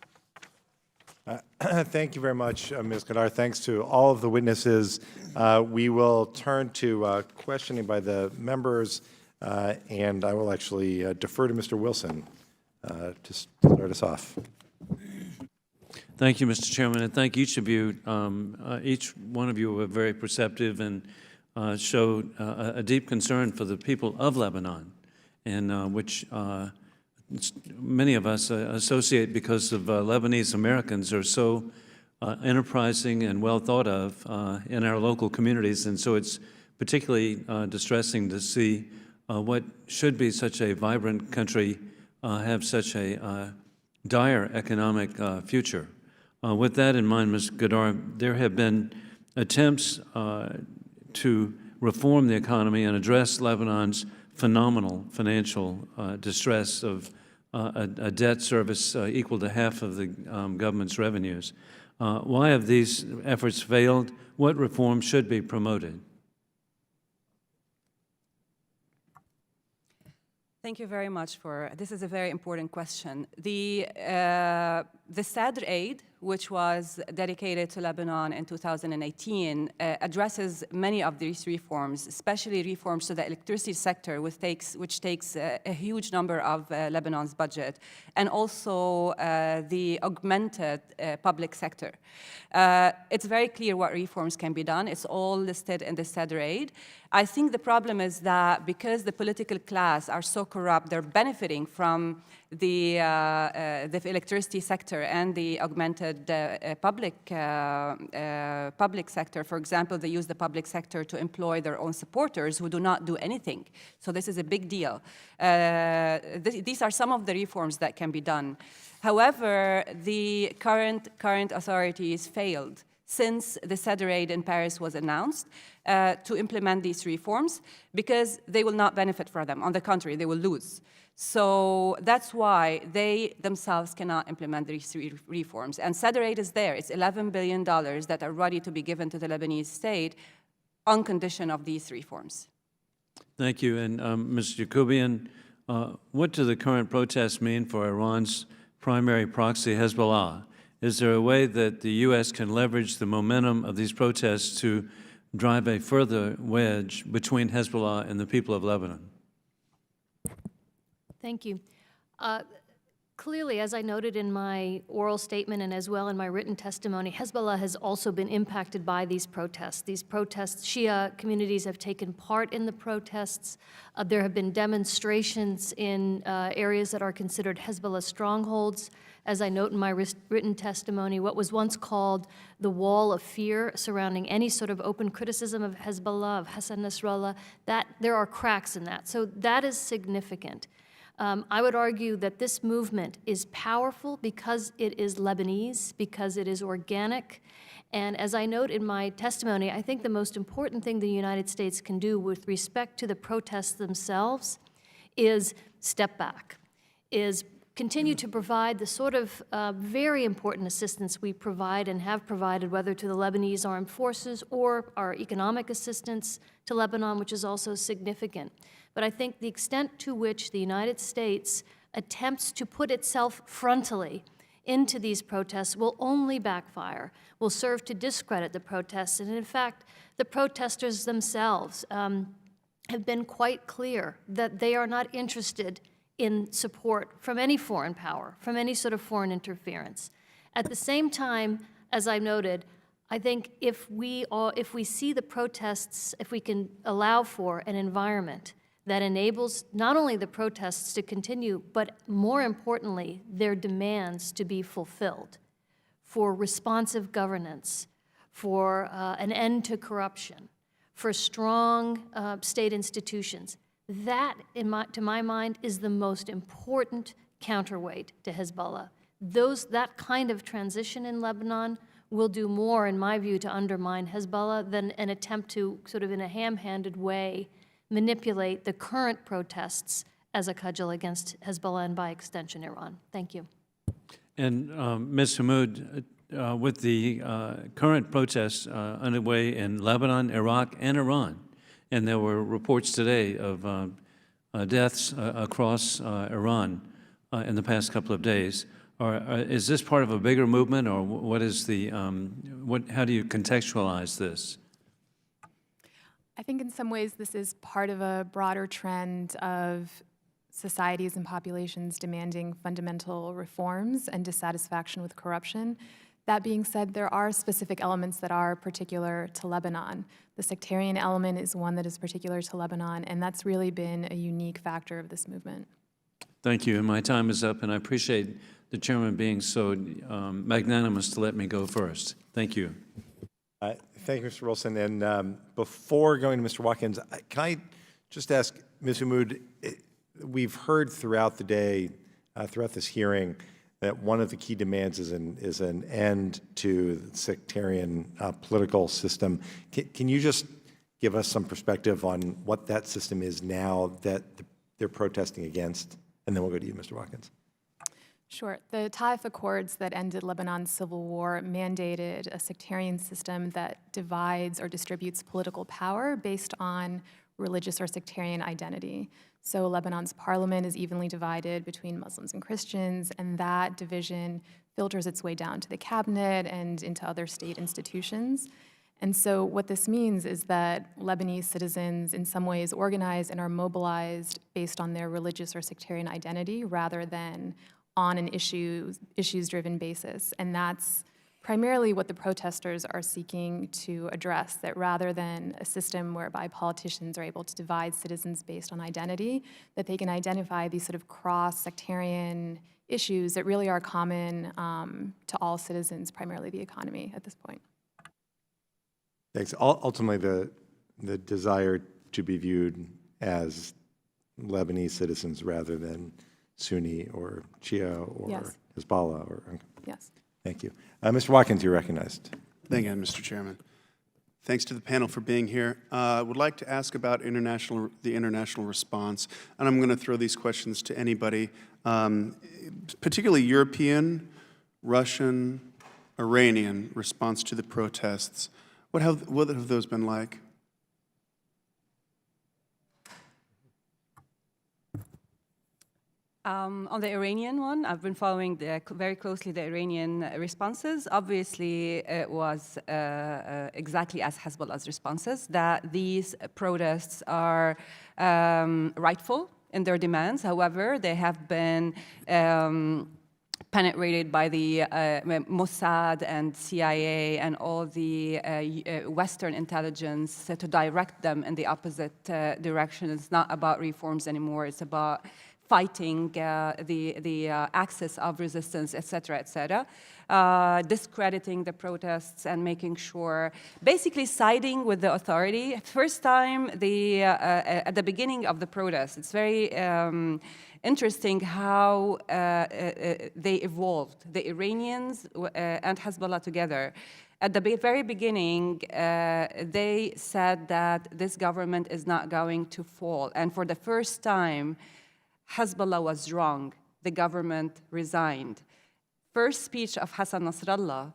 Thank you very much, Ms. Kadar. Thanks to all of the witnesses. We will turn to questioning by the members, and I will actually defer to Mr. Wilson to start us off. Thank you, Mr. Chairman, and thank each of you. Each one of you were very perceptive and showed a deep concern for the people of Lebanon, and which many of us associate because of Lebanese Americans are so enterprising and well thought of in our local communities, and so it's particularly distressing to see what should be such a vibrant country have such a dire economic future. With that in mind, Ms. Gadar, there have been attempts to reform the economy and address Lebanon's phenomenal financial distress of a debt service equal to half of the government's revenues. Why have these efforts failed? What reforms should be promoted? Thank you very much for, this is a very important question. The Sadr aid, which was dedicated to Lebanon in 2018, addresses many of these reforms, especially reforms to the electricity sector, which takes a huge number of Lebanon's budget, and also the augmented public sector. It's very clear what reforms can be done. It's all listed in the Sadr aid. I think the problem is that because the political class are so corrupt, they're benefiting from the electricity sector and the augmented public sector. For example, they use the public sector to employ their own supporters who do not do anything. So this is a big deal. These are some of the reforms that can be done. However, the current authorities failed since the Sadr aid in Paris was announced to implement these reforms because they will not benefit from them. On the contrary, they will lose. So that's why they themselves cannot implement these reforms. And Sadr aid is there. It's $11 billion that are ready to be given to the Lebanese state on condition of these reforms. Thank you. And Ms. Jacobian, what do the current protests mean for Iran's primary proxy, Hezbollah? Is there a way that the U.S. can leverage the momentum of these protests to drive a further wedge between Hezbollah and the people of Lebanon? Thank you. Clearly, as I noted in my oral statement and as well in my written testimony, Hezbollah has also been impacted by these protests. These protests, Shia communities have taken part in the protests. There have been demonstrations in areas that are considered Hezbollah strongholds. As I note in my written testimony, what was once called the wall of fear surrounding any sort of open criticism of Hezbollah, of Hassan Nasrallah, that there are cracks in that. So that is significant. I would argue that this movement is powerful because it is Lebanese, because it is organic. And as I note in my testimony, I think the most important thing the United States can do with respect to the protests themselves is step back, is continue to provide the sort of very important assistance we provide and have provided, whether to the Lebanese armed forces or our economic assistance to Lebanon, which is also significant. But I think the extent to which the United States attempts to put itself frontally into these protests will only backfire, will serve to discredit the protests. And in fact, the protesters themselves have been quite clear that they are not interested in support from any foreign power, from any sort of foreign interference. At the same time, as I noted, I think if we see the protests, if we can allow for an environment that enables not only the protests to continue, but more importantly, their demands to be fulfilled for responsive governance, for an end to corruption, for strong state institutions. That, to my mind, is the most important counterweight to Hezbollah. That kind of transition in Lebanon will do more, in my view, to undermine Hezbollah than an attempt to, sort of in a ham-handed way, manipulate the current protests as a cudgel against Hezbollah and, by extension, Iran. Thank you. And Ms. Hammoud, with the current protests underway in Lebanon, Iraq, and Iran, and there were reports today of deaths across Iran in the past couple of days. Is this part of a bigger movement, or what is the, how do you contextualize this? I think in some ways this is part of a broader trend of societies and populations demanding fundamental reforms and dissatisfaction with corruption. That being said, there are specific elements that are particular to Lebanon. The sectarian element is one that is particular to Lebanon, and that's really been a unique factor of this movement. Thank you. And my time is up, and I appreciate the chairman being so magnanimous to let me go first. Thank you. Thank you, Mr. Wilson. And before going to Mr. Watkins, can I just ask Ms. Mahmood, we've heard throughout the day, throughout this hearing, that one of the key demands is an end to the sectarian political system. Can you just give us some perspective on what that system is now that they're protesting against? And then we'll go to you, Mr. Watkins. Sure. The Taif Accords that ended Lebanon's civil war mandated a sectarian system that divides or distributes political power based on religious or sectarian identity. So Lebanon's parliament is evenly divided between Muslims and Christians, and that division filters its way down to the cabinet and into other state institutions. And so what this means is that Lebanese citizens in some ways organize and are mobilized based on their religious or sectarian identity rather than on an issues-driven basis. And that's primarily what the protesters are seeking to address, that rather than a system whereby politicians are able to divide citizens based on identity, that they can identify these sort of cross-sectarian issues that really are common to all citizens, primarily the economy at this point. Thanks. Ultimately, the desire to be viewed as Lebanese citizens rather than Sunni or Shia or Yes. Hezbollah or. Yes. Thank you. Mr. Watkins, you're recognized. Thank you, Mr. Chairman. Thanks to the panel for being here. I would like to ask about the international response, and I'm going to throw these questions to anybody, particularly European, Russian, Iranian response to the protests. What have those been like? On the Iranian one, I've been following very closely the Iranian responses. Obviously, it was exactly as Hezbollah's responses, that these protests are rightful in their demands. However, they have been penetrated by the Mossad and CIA and all the Western intelligence to direct them in the opposite direction. It's not about reforms anymore. It's about fighting the axis of resistance, et cetera, discrediting the protests and making sure, basically siding with the authority. First time, at the beginning of the protest, it's very interesting how they evolved, the Iranians and Hezbollah together. At the very beginning, they said that this government is not going to fall. And for the first time, Hezbollah was wrong. The government resigned. First speech of Hassan Nasrallah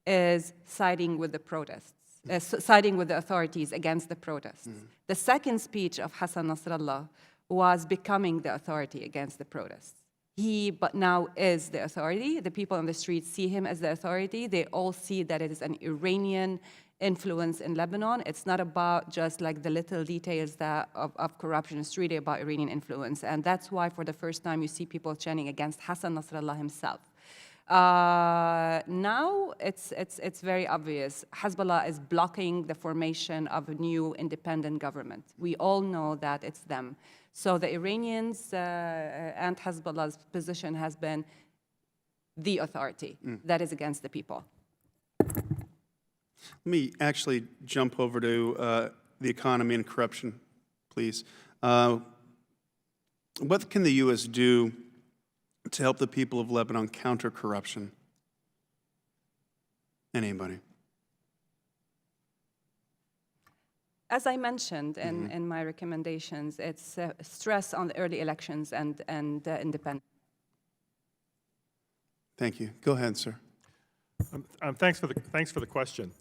is siding with the protests, siding with the authorities against the protests. The second speech of Hassan Nasrallah was becoming the authority against the protests. But now is the authority. The people on the streets see him as the authority. They all see that it is an Iranian influence in Lebanon. It's not about just like the little details of corruption. It's really about Iranian influence. And that's why for the first time you see people chanting against Hassan Nasrallah himself. Now it's very obvious. Hezbollah is blocking the formation of a new independent government. We all know that it's them. So the Iranians and Hezbollah's position has been the authority that is against the people. Let me actually jump over to the economy and corruption, please. What can the U.S. do to help the people of Lebanon counter corruption? Anybody? As I mentioned in my recommendations, it's stress on the early elections and independence. Thank you. Go ahead, sir. Thanks for the question.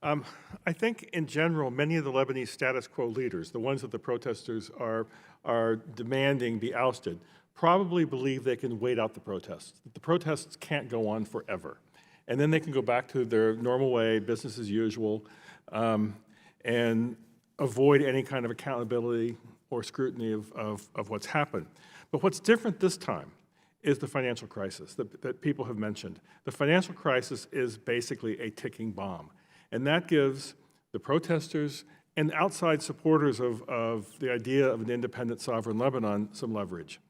I think in general, many of the Lebanese status quo leaders, the ones that the protesters are demanding be ousted, probably believe they can wait out the protests. The protests can't go on forever. And then they can go back to their normal way, business as usual, and avoid any kind of accountability or scrutiny of what's happened. But what's different this time is the financial crisis that people have mentioned. The financial crisis is basically a ticking bomb. And that gives the protesters and outside supporters of the idea of an independent sovereign Lebanon some leverage.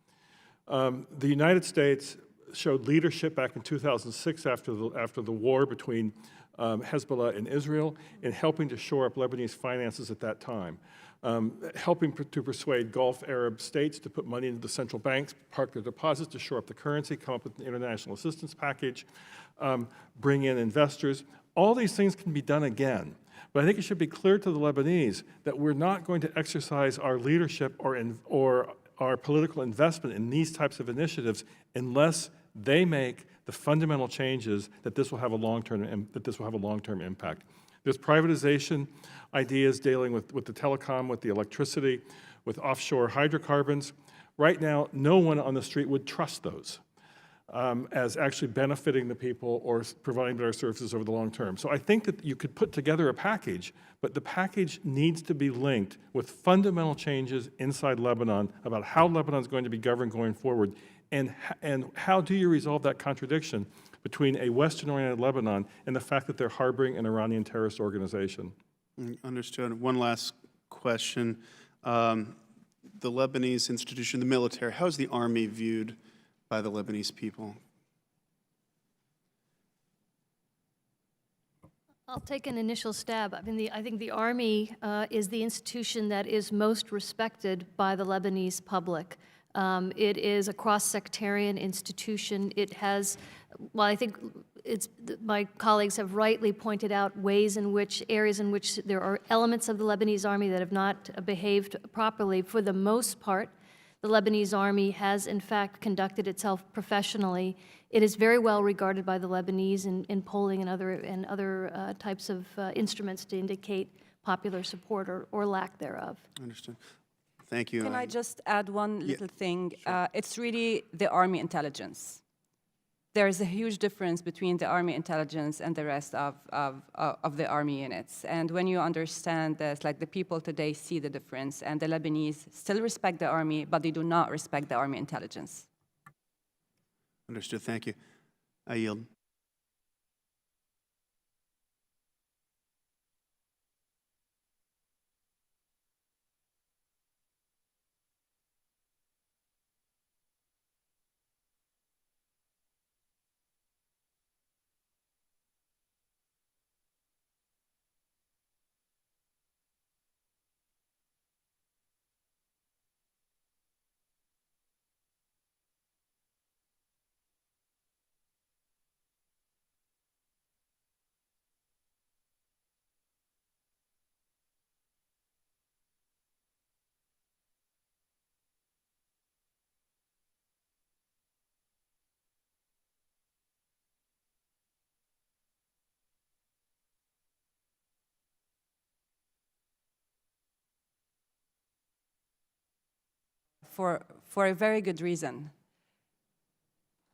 The United States showed leadership back in 2006 after the war between Hezbollah and Israel in helping to shore up Lebanese finances at that time, helping to persuade Gulf Arab states to put money into the central banks, park their deposits to shore up the currency, come up with an international assistance package, bring in investors. All these things can be done again. But I think it should be clear to the Lebanese that we're not going to exercise our leadership or our political investment in these types of initiatives unless they make the fundamental changes that this will have a long-term impact. There's privatization ideas dealing with the telecom, with the electricity, with offshore hydrocarbons. Right now, no one on the street would trust those as actually benefiting the people or providing better services over the long term. So I think that you could put together a package, but the package needs to be linked with fundamental changes inside Lebanon about how Lebanon is going to be governed going forward, and how do you resolve that contradiction between a Western-oriented Lebanon and the fact that they're harboring an Iranian terrorist organization. Understood. One last question. The Lebanese institution, the military, how is the army viewed by the Lebanese people? I'll take an initial stab. I mean, I think the Army is the institution that is most respected by the Lebanese public. It is a cross-sectarian institution. It has, well, I think my colleagues have rightly pointed out areas in which there are elements of the Lebanese Army that have not behaved properly. For the most part, the Lebanese Army has, in fact, conducted itself professionally. It is very well regarded by the Lebanese in polling and other types of instruments to indicate popular support or lack thereof. Understood. Thank you. Can I just add one little thing? Sure. It's really the Army intelligence. There is a huge difference between the Army intelligence and the rest of the Army units. And when you understand this, like the people today see the difference, and the Lebanese still respect the Army, but they do not respect the Army intelligence. Understood. Thank you. I yield. For a very good reason.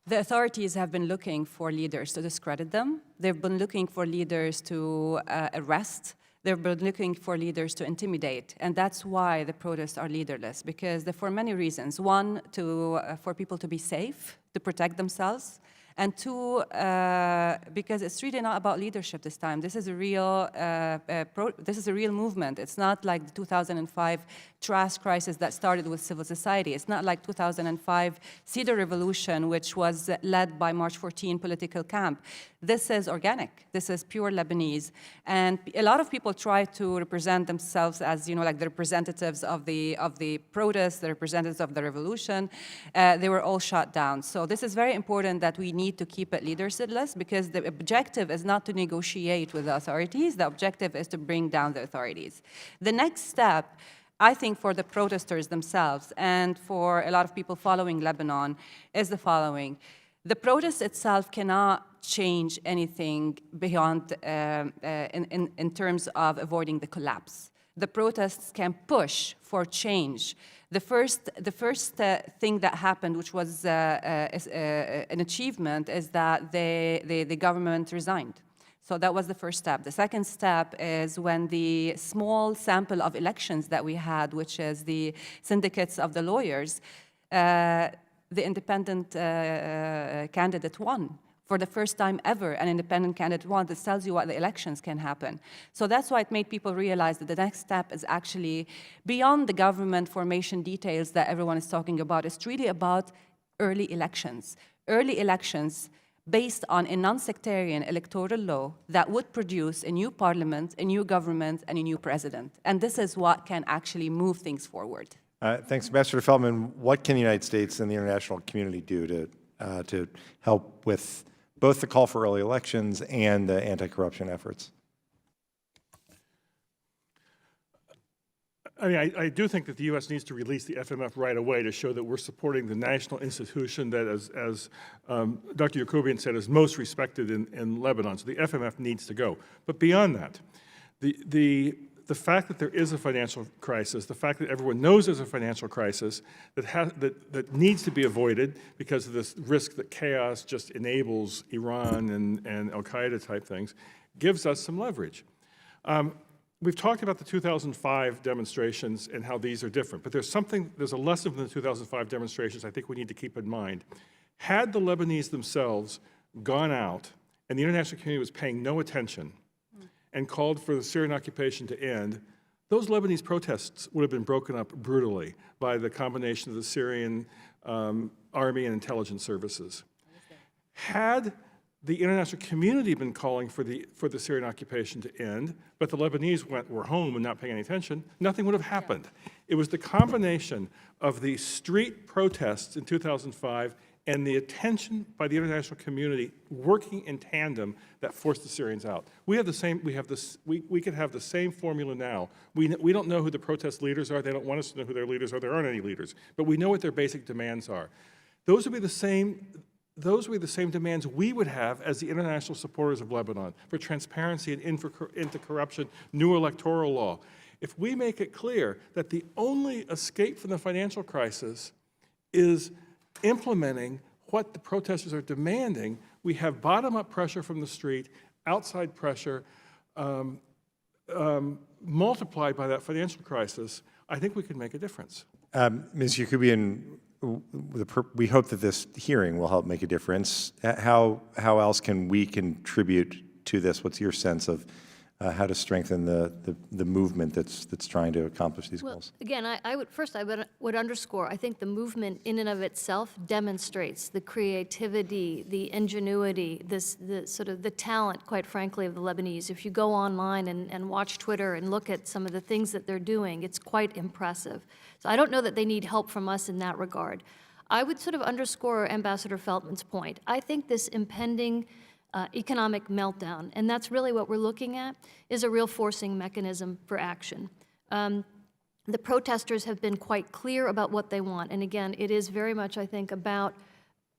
The authorities have been looking for leaders to discredit them. They've been looking for leaders to arrest. They've been looking for leaders to intimidate. And that's why the protests are leaderless, because for many reasons. One, for people to be safe, to protect themselves. And two, because it's really not about leadership this time. This is a real, movement. It's not like the 2005 trash crisis that started with civil society. It's not like 2005 Cedar Revolution, which was led by March 14 political camp. This is organic. This is pure Lebanese. And a lot of people try to represent themselves as, like the representatives of the protests, the representatives of the revolution. They were all shot down. So this is very important that we need to keep it leaderless, because the objective is not to negotiate with the authorities. The objective is to bring down the authorities. The next step, I think, for the protesters themselves and for a lot of people following Lebanon is the following. The protest itself cannot change anything beyond in terms of avoiding the collapse. The protests can push for change. The first thing that happened, which was an achievement, is that the government resigned. So that was the first step. The second step is when the small sample of elections that we had, which is the syndicates of the lawyers, the independent candidate won. For the first time ever, an independent candidate won. This tells you what the elections can happen. So that's why it made people realize that the next step is actually beyond the government formation details that everyone is talking about. It's really about early elections. Early elections based on a non-sectarian electoral law that would produce a new parliament, a new government, and a new president. And this is what can actually move things forward. Thanks, Ambassador Feldman. What can the United States and the international community do to help with both the call for early elections and the anti-corruption efforts? I mean, I do think that the U.S. needs to release the FMF right away to show that we're supporting the national institution that, as Dr. Yacoubian said, is most respected in Lebanon. So the FMF needs to go. But beyond that, the fact that there is a financial crisis, the fact that everyone knows there's a financial crisis that needs to be avoided because of this risk that chaos just enables Iran and al-Qaeda type things, gives us some leverage. We've talked about the 2005 demonstrations and how these are different, but there's a lesson from the 2005 demonstrations I think we need to keep in mind. Had the Lebanese themselves gone out and the international community was paying no attention and called for the Syrian occupation to end, those Lebanese protests would have been broken up brutally by the combination of the Syrian army and intelligence services. Had the international community been calling for the Syrian occupation to end, but the Lebanese were home and not paying any attention, nothing would have happened. It was the combination of the street protests in 2005 and the attention by the international community working in tandem that forced the Syrians out. We could have the same formula now. We don't know who the protest leaders are. They don't want us to know who their leaders are. There aren't any leaders. But we know what their basic demands are. Those would be the same demands we would have as the international supporters of Lebanon for transparency and anti-corruption, new electoral law. If we make it clear that the only escape from the financial crisis is implementing what the protesters are demanding, we have bottom-up pressure from the street, outside pressure, multiplied by that financial crisis, I think we can make a difference. Ms. Yacoubian, we hope that this hearing will help make a difference. How else can we contribute to this? What's your sense of how to strengthen the movement that's trying to accomplish these goals? Again, I would underscore, I think the movement in and of itself demonstrates the creativity, the ingenuity, the talent, quite frankly, of the Lebanese. If you go online and watch Twitter and look at some of the things that they're doing, it's quite impressive. So I don't know that they need help from us in that regard. I would sort of underscore Ambassador Feldman's point. I think this impending economic meltdown, and that's really what we're looking at, is a real forcing mechanism for action. The protesters have been quite clear about what they want, and again, it is very much, I think, about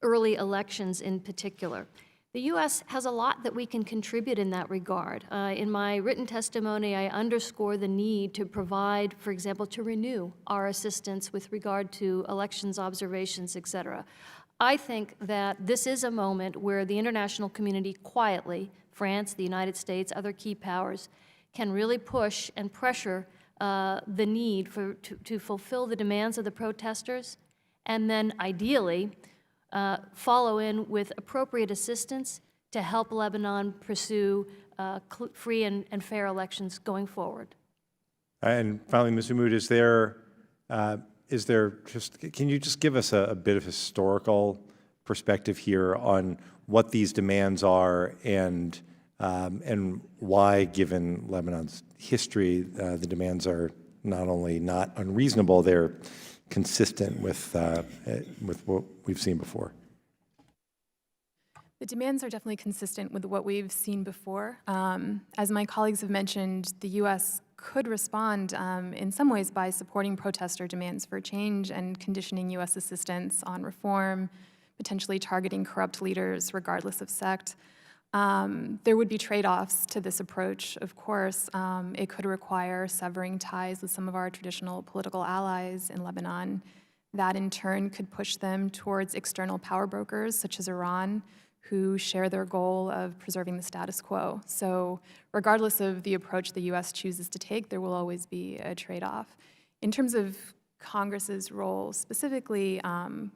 early elections in particular. The U.S. has a lot that we can contribute in that regard. In my written testimony, I underscore the need to provide, for example, to renew our assistance with regard to elections observations, et cetera. I think that this is a moment where the international community quietly, France, the United States, other key powers, can really push and pressure the need to fulfill the demands of the protesters, and then ideally follow in with appropriate assistance to help Lebanon pursue free and fair elections going forward. And finally, Ms. Mahmoud, can you just give us a bit of historical perspective here on what these demands are and why, given Lebanon's history, the demands are not only not unreasonable, they're consistent with what we've seen before? The demands are definitely consistent with what we've seen before. As my colleagues have mentioned, the U.S. could respond in some ways by supporting protester demands for change and conditioning U.S. assistance on reform, potentially targeting corrupt leaders regardless of sect. There would be trade-offs to this approach, of course. It could require severing ties with some of our traditional political allies in Lebanon. That in turn could push them towards external power brokers such as Iran, who share their goal of preserving the status quo. So regardless of the approach the US chooses to take, there will always be a trade-off. In terms of Congress's role specifically,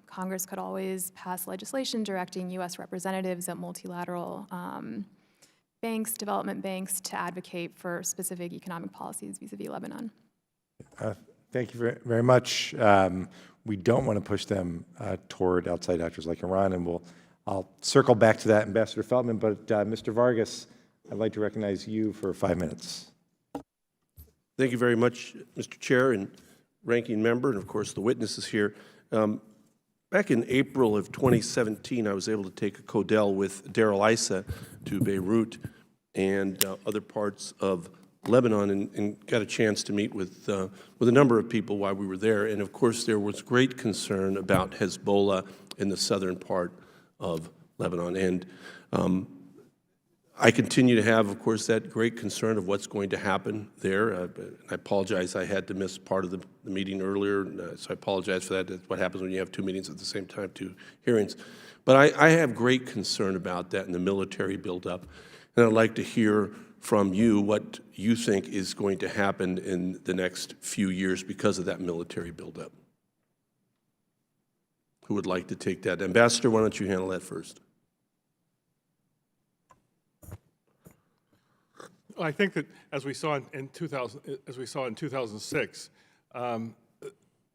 Congress could always pass legislation directing US representatives at multilateral banks, development banks, to advocate for specific economic policies vis-a-vis Lebanon. Thank you very much. We don't want to push them toward outside actors like Iran, and I'll circle back to that, Ambassador Feldman, but Mr. Vargas, I'd like to recognize you for 5 minutes. Thank you very much, Mr. Chair and Ranking Member, and of course the witnesses here. Back in April of 2017, I was able to take a CODEL with Darrell Issa to Beirut and other parts of Lebanon, and got a chance to meet with a number of people while we were there. And of course, there was great concern about Hezbollah in the southern part of Lebanon. And I continue to have, of course, that great concern of what's going to happen there. I apologize, I had to miss part of the meeting earlier, so I apologize for that. That's what happens when you have 2 meetings at the same time, 2 hearings. But I have great concern about that and the military buildup. And I'd like to hear from you what you think is going to happen in the next few years because of that military buildup. Who would like to take that? Ambassador, why don't you handle that first? I think that as we saw in 2006,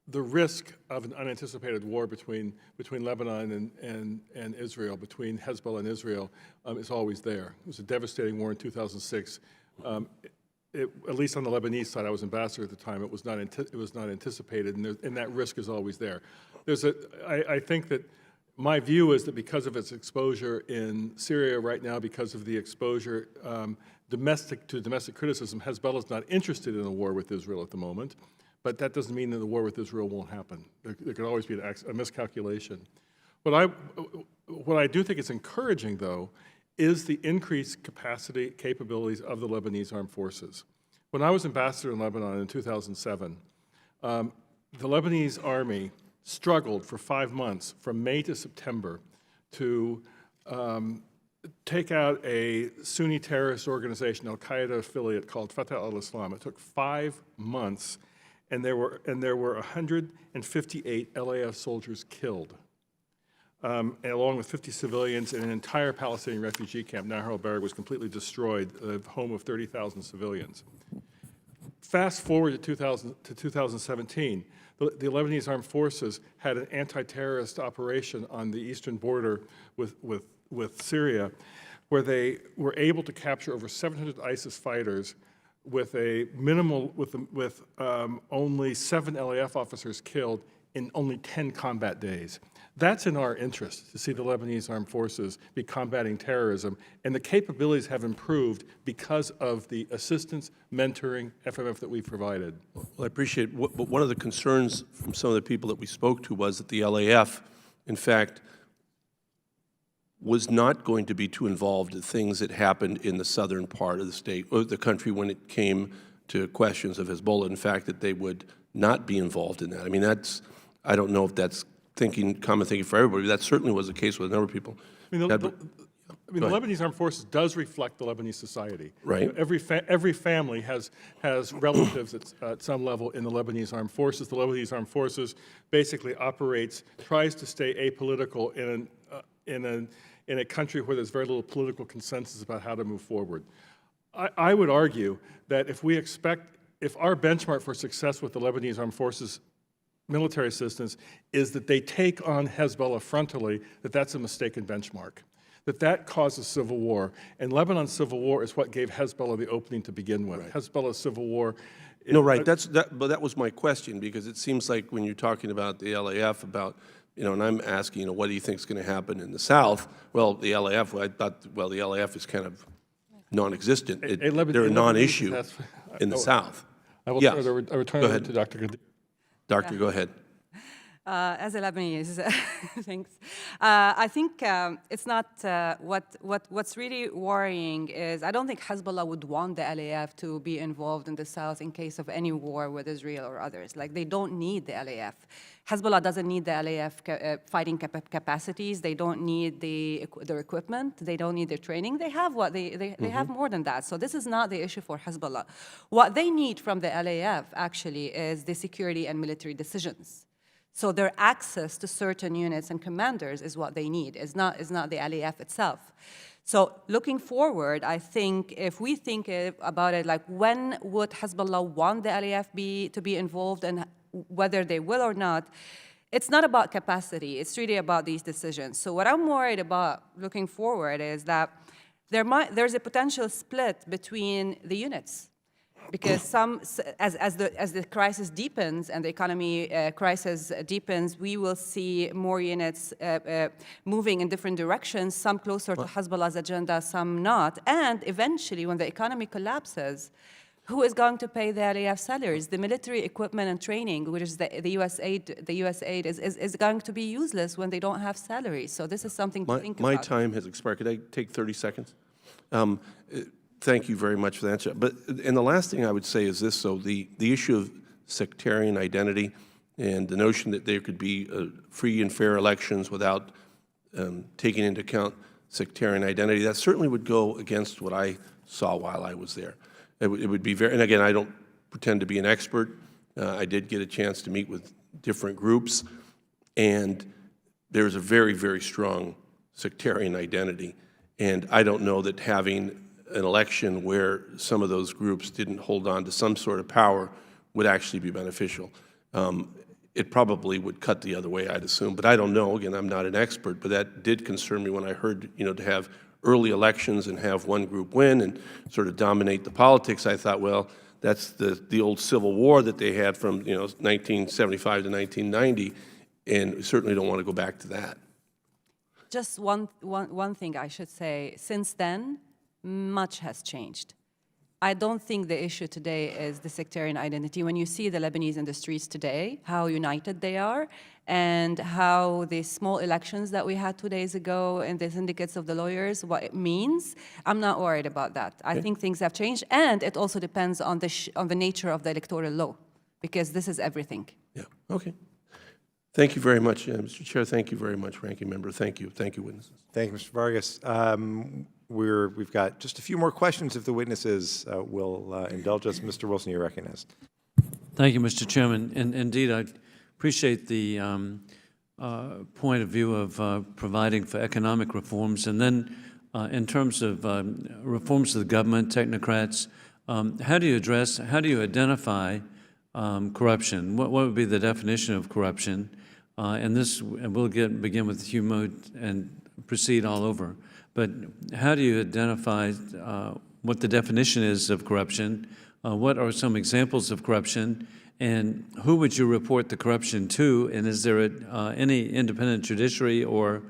the risk of an unanticipated war between Lebanon and Israel, between Hezbollah and Israel, is always there. It was a devastating war in 2006. At least on the Lebanese side, I was ambassador at the time. It was not anticipated, and that risk is always there. I think that my view is that because of its exposure in Syria right now, because of the exposure domestic criticism, Hezbollah is not interested in a war with Israel at the moment. But that doesn't mean that the war with Israel won't happen. There could always be a miscalculation. What I do think is encouraging, though, is the increased capabilities of the Lebanese armed forces. When I was ambassador in Lebanon in 2007, the Lebanese army struggled for 5 months, from May to September, to take out a Sunni terrorist organization, Al-Qaeda affiliate called Fatah al-Islam. It took 5 months. And there were 158 LAF soldiers killed, along with 50 civilians, and an entire Palestinian refugee camp, Nahar al-Barig, was completely destroyed, the home of 30,000 civilians. Fast forward to 2017, the Lebanese armed forces had an anti-terrorist operation on the eastern border with Syria, where they were able to capture over 700 ISIS fighters with only 7 LAF officers killed in only 10 combat days. That's in our interest, to see the Lebanese armed forces be combating terrorism, and the capabilities have improved because of the assistance, mentoring, FMF that we've provided. Well, I appreciate it. But one of the concerns from some of the people that we spoke to was that the LAF, in fact, was not going to be too involved in things that happened in the southern part of the state, or the country, when it came to questions of Hezbollah. In fact, that they would not be involved in that. I mean, I don't know if that's common thinking for everybody, but that certainly was the case with a number of people. I mean, the Lebanese armed forces does reflect the Lebanese society. Right. You know, every family has relatives at some level in the Lebanese armed forces. The Lebanese armed forces basically tries to stay apolitical in a country where there's very little political consensus about how to move forward. I would argue that if our benchmark for success with the Lebanese armed forces military assistance is that they take on Hezbollah frontally, that's a mistaken benchmark. That causes civil war. And Lebanon's civil war is what gave Hezbollah the opening to begin with. Right. Hezbollah's civil war. No, right. But that was my question, because it seems like when you're talking about the LAF, and I'm asking, what do you think is going to happen in the South? Well, the LAF, the LAF is kind of non-existent. They're a non-issue in the South. I will return to Dr. Gaddi. Doctor, go ahead. As a Lebanese, thanks. I think it's not what's really worrying is I don't think Hezbollah would want the LAF to be involved in the south in case of any war with Israel or others. Like, they don't need the LAF. Hezbollah doesn't need the LAF fighting capacities. They don't need their equipment. They don't need their training. They have what they have more than that. So this is not the issue for Hezbollah. What they need from the LAF actually is the security and military decisions. So their access to certain units and commanders is what they need, is not the LAF itself. So looking forward, I think if we think about it, like, when would Hezbollah want the LAF to be involved and whether they will or not, it's not about capacity, it's really about these decisions. So what I'm worried about looking forward is that there's a potential split between the units. Because as the crisis deepens and the economy crisis deepens, we will see more units moving in different directions, some closer to Hezbollah's agenda, some not. And eventually, when the economy collapses, who is going to pay the LAF salaries? The military equipment and training, which is the U.S. aid, is going to be useless when they don't have salaries. So this is something to think about. My time has expired. Could I take 30 seconds? Thank you very much for the answer. And the last thing I would say is this, so the issue of sectarian identity and the notion that there could be free and fair elections without taking into account sectarian identity, that certainly would go against what I saw while I was there. It would be very, and again, I don't pretend to be an expert. I did get a chance to meet with different groups, and there's a very, very strong sectarian identity. And I don't know that having an election where some of those groups didn't hold on to some sort of power would actually be beneficial. It probably would cut the other way, I'd assume, but I don't know. Again, I'm not an expert, but that did concern me when I heard, to have early elections and have one group win and sort of dominate the politics. I thought, well, that's the old civil war that they had from 1975 to 1990, and we certainly don't want to go back to that. Just one thing I should say. Since then, much has changed. I don't think the issue today is the sectarian identity. When you see the Lebanese in the streets today, how united they are, and how the small elections that we had 2 days ago in the syndicates of the lawyers, what it means, I'm not worried about that. I think things have changed, and it also depends on the nature of the electoral law, because this is everything. Yeah, okay. Thank you very much, Mr. Chair. Thank you very much, Ranking Member. Thank you. Thank you, witnesses. Thank you, Mr. Vargas. We've got just a few more questions if the witnesses will indulge us. Mr. Wilson, you're recognized. Thank you, Mr. Chairman. And indeed, I appreciate the point of view of providing for economic reforms. And then in terms of reforms to the government, technocrats, how do you identify corruption? What would be the definition of corruption? And we'll begin with Hugh Moat and proceed all over. But how do you identify what the definition is of corruption? What are some examples of corruption? And who would you report the corruption to? And is there any independent judiciary or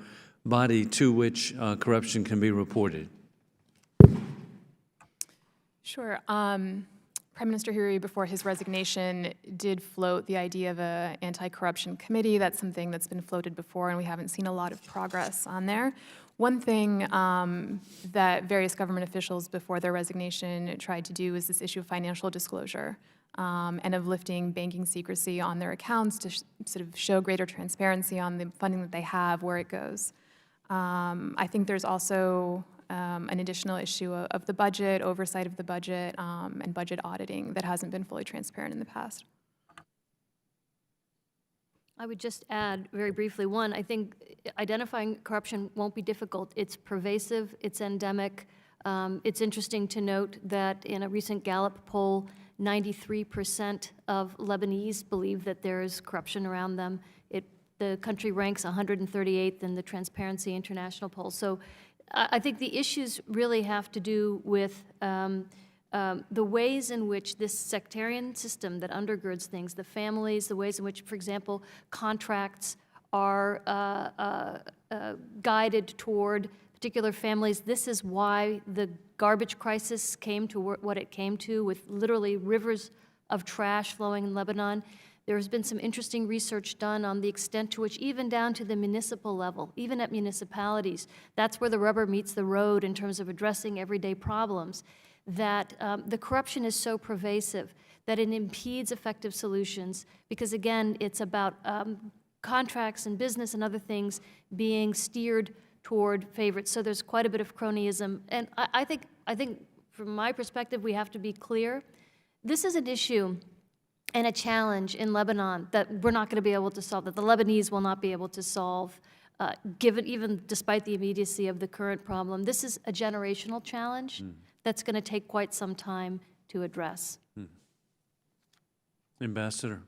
body to which corruption can be reported? Sure. Prime Minister Hariri, before his resignation, did float the idea of an anti-corruption committee. That's something that's been floated before, and we haven't seen a lot of progress on there. One thing that various government officials before their resignation tried to do is this issue of financial disclosure and of lifting banking secrecy on their accounts to sort of show greater transparency on the funding that they have, where it goes. I think there's also an additional issue of the budget, oversight of the budget, and budget auditing that hasn't been fully transparent in the past. I would just add very briefly, one, I think identifying corruption won't be difficult. It's pervasive, it's endemic. It's interesting to note that in a recent Gallup poll, 93% of Lebanese believe that there is corruption around them. The country ranks 138th in the Transparency International poll. So I think the issues really have to do with the ways in which this sectarian system that undergirds things, the families, the ways in which, for example, contracts are guided toward particular families. This is why the garbage crisis came to what it came to, with literally rivers of trash flowing in Lebanon. There has been some interesting research done on the extent to which, even down to the municipal level, even at municipalities, that's where the rubber meets the road in terms of addressing everyday problems, that the corruption is so pervasive that it impedes effective solutions because, again, it's about contracts and business and other things being steered toward favorites. So there's quite a bit of cronyism. And I think from my perspective, we have to be clear. This is an issue and a challenge in Lebanon that we're not going to be able to solve, that the Lebanese will not be able to solve, given even despite the immediacy of the current problem. This is a generational challenge that's going to take quite some time to address. Ambassador.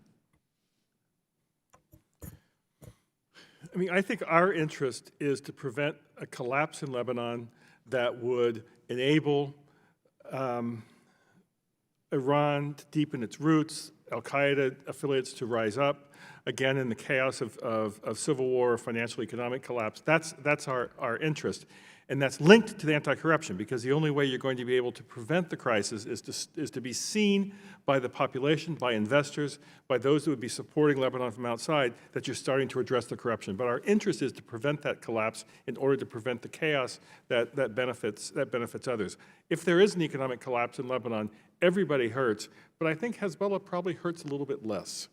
I mean, I think our interest is to prevent a collapse in Lebanon that would enable Iran to deepen its roots, al-Qaeda affiliates to rise up, again in the chaos of civil war, financial economic collapse. That's our interest. And that's linked to the anti-corruption, because the only way you're going to be able to prevent the crisis is to be seen by the population, by investors, by those who would be supporting Lebanon from outside, that you're starting to address the corruption. But our interest is to prevent that collapse in order to prevent the chaos that benefits others. If there is an economic collapse in Lebanon, everybody hurts, but I think Hezbollah probably hurts a little bit less.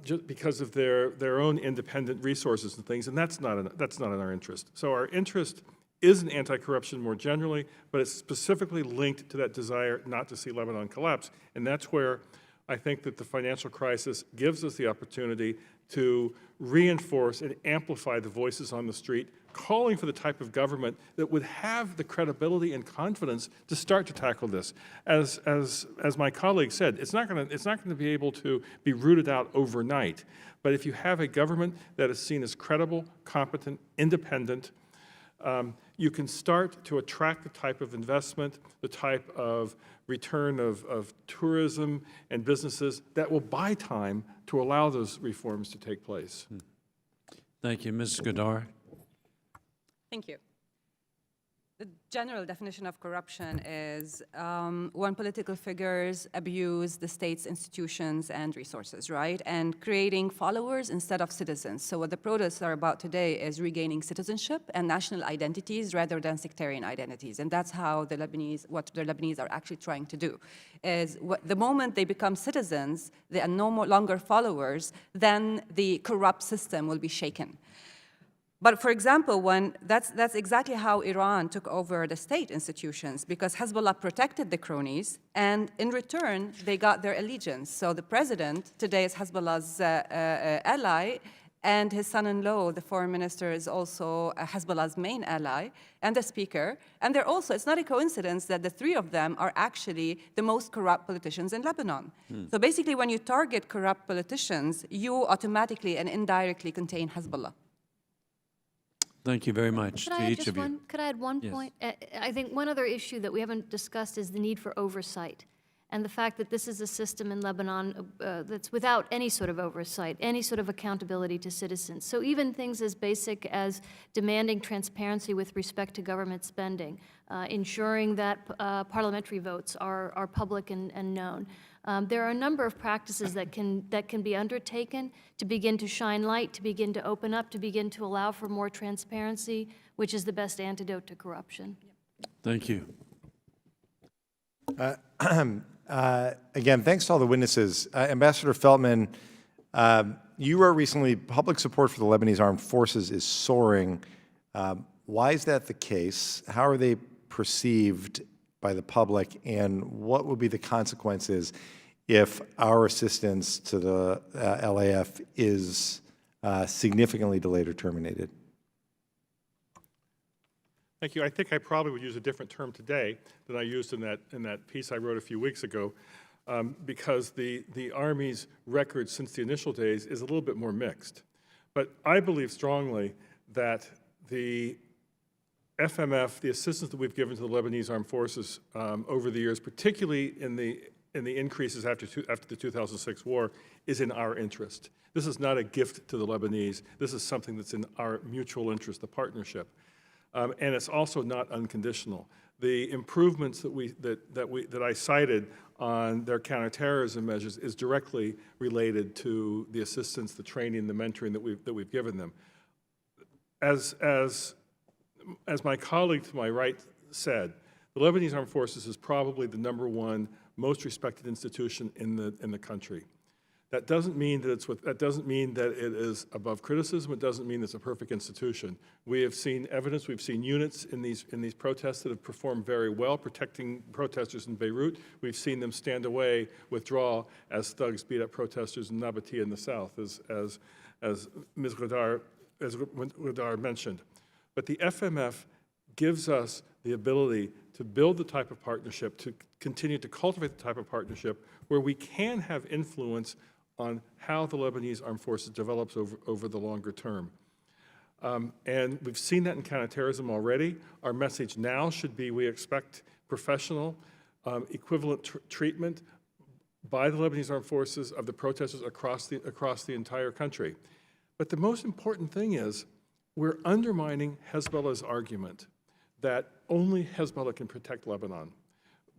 Just because of their own independent resources and things, and that's not in our interest. So our interest is in anti-corruption more generally, but it's specifically linked to that desire not to see Lebanon collapse, and that's where I think that the financial crisis gives us the opportunity to reinforce and amplify the voices on the street, calling for the type of government that would have the credibility and confidence to start to tackle this. As my colleague said, it's not going to be able to be rooted out overnight. But if you have a government that is seen as credible, competent, independent, you can start to attract the type of investment, the type of return of tourism and businesses that will buy time to allow those reforms to take place. Thank you. Ms. Godar. Thank you. The general definition of corruption is when political figures abuse the state's institutions and resources, right? And creating followers instead of citizens. So what the protests are about today is regaining citizenship and national identities rather than sectarian identities. And that's how what the Lebanese are actually trying to do. Is the moment they become citizens, they are no longer followers, then the corrupt system will be shaken. But for example, that's exactly how Iran took over the state institutions, because Hezbollah protected the cronies, and in return, they got their allegiance. So the president today is Hezbollah's ally, and his son-in-law, the foreign minister, is also Hezbollah's main ally, and the speaker. And they're also, it's not a coincidence that the three of them are actually the most corrupt politicians in Lebanon. So basically, when you target corrupt politicians, you automatically and indirectly contain Hezbollah. Thank you very much to each of you. Could I add one Yes. point? I think one other issue that we haven't discussed is the need for oversight, and the fact that this is a system in Lebanon that's without any sort of oversight, any sort of accountability to citizens. So even things as basic as demanding transparency with respect to government spending, ensuring that parliamentary votes are public and known. There are a number of practices that can be undertaken to begin to shine light, to begin to open up, to begin to allow for more transparency, which is the best antidote to corruption. Thank you. Again, thanks to all the witnesses. Ambassador Feltman, you wrote recently, public support for the Lebanese armed forces is soaring. Why is that the case? How are they perceived by the public, and what would be the consequences if our assistance to the LAF is significantly delayed or terminated? Thank you. I think I probably would use a different term today than I used in that piece I wrote a few weeks ago, because the Army's record since the initial days is a little bit more mixed. But I believe strongly that the FMF, the assistance that we've given to the Lebanese armed forces over the years, particularly in the increases after the 2006 war, is in our interest. This is not a gift to the Lebanese. This is something that's in our mutual interest, the partnership. And it's also not unconditional. The improvements that I cited on their counterterrorism measures is directly related to the assistance, the training, the mentoring that we've given them. As my colleague to my right said, the Lebanese Armed Forces is probably the #1 most respected institution in the country. That doesn't mean that it is above criticism. It doesn't mean it's a perfect institution. We have seen evidence. We've seen units in these protests that have performed very well, protecting protesters in Beirut. We've seen them stand away, withdraw as thugs beat up protesters in Nabatea in the south, as Ms. Godard mentioned. But the FMF gives us the ability to build the type of partnership, to continue to cultivate the type of partnership where we can have influence on how the Lebanese Armed Forces develops over the longer term. And we've seen that in counterterrorism already. Our message now should be we expect professional, equivalent treatment by the Lebanese Armed Forces of the protesters across the entire country. But the most important thing is we're undermining Hezbollah's argument that only Hezbollah can protect Lebanon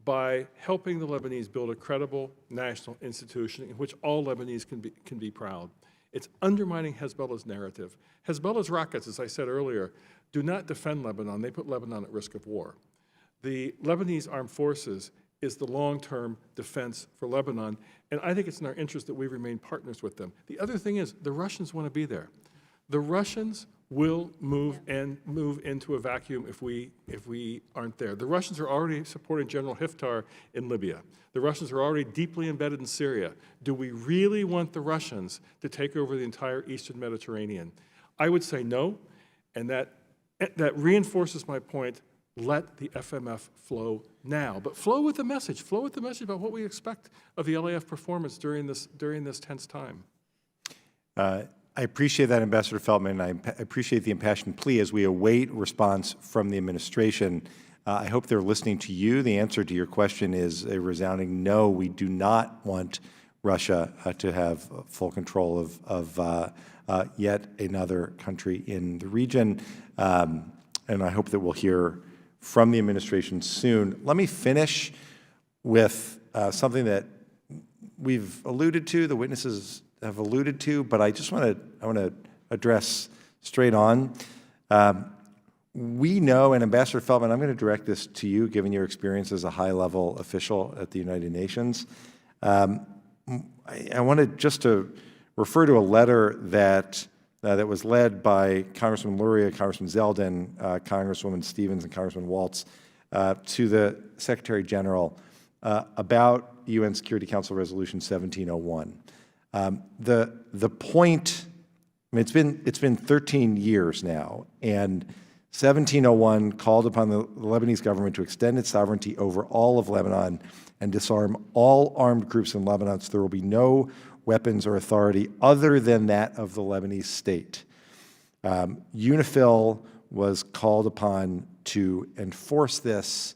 by helping the Lebanese build a credible national institution in which all Lebanese can be proud. It's undermining Hezbollah's narrative. Hezbollah's rockets, as I said earlier, do not defend Lebanon. They put Lebanon at risk of war. The Lebanese Armed Forces is the long-term defense for Lebanon, and I think it's in our interest that we remain partners with them. The other thing is the Russians want to be there. The Russians will move into a vacuum if we aren't there. The Russians are already supporting General Haftar in Libya. The Russians are already deeply embedded in Syria. Do we really want the Russians to take over the entire Eastern Mediterranean? I would say no, and that reinforces my point. Let the FMF flow now, but flow with the message. Flow with the message about what we expect of the LAF performance during this tense time. I appreciate that, Ambassador Feldman. I appreciate the impassioned plea as we await response from the administration. I hope they're listening to you. The answer to your question is a resounding no. We do not want Russia to have full control of yet another country in the region. And I hope that we'll hear from the administration soon. Let me finish with something that we've alluded to, the witnesses have alluded to, but I want to address straight on. We know, and Ambassador Feldman, I'm going to direct this to you, given your experience as a high-level official at the United Nations. I wanted just to refer to a letter that was led by Congressman Luria, Congressman Zeldin, Congresswoman Stevens, and Congressman Waltz to the Secretary General about UN Security Council Resolution 1701. The point, I mean, it's been 13 years now, and 1701 called upon the Lebanese government to extend its sovereignty over all of Lebanon and disarm all armed groups in Lebanon so there will be no weapons or authority other than that of the Lebanese state. UNIFIL was called upon to enforce this,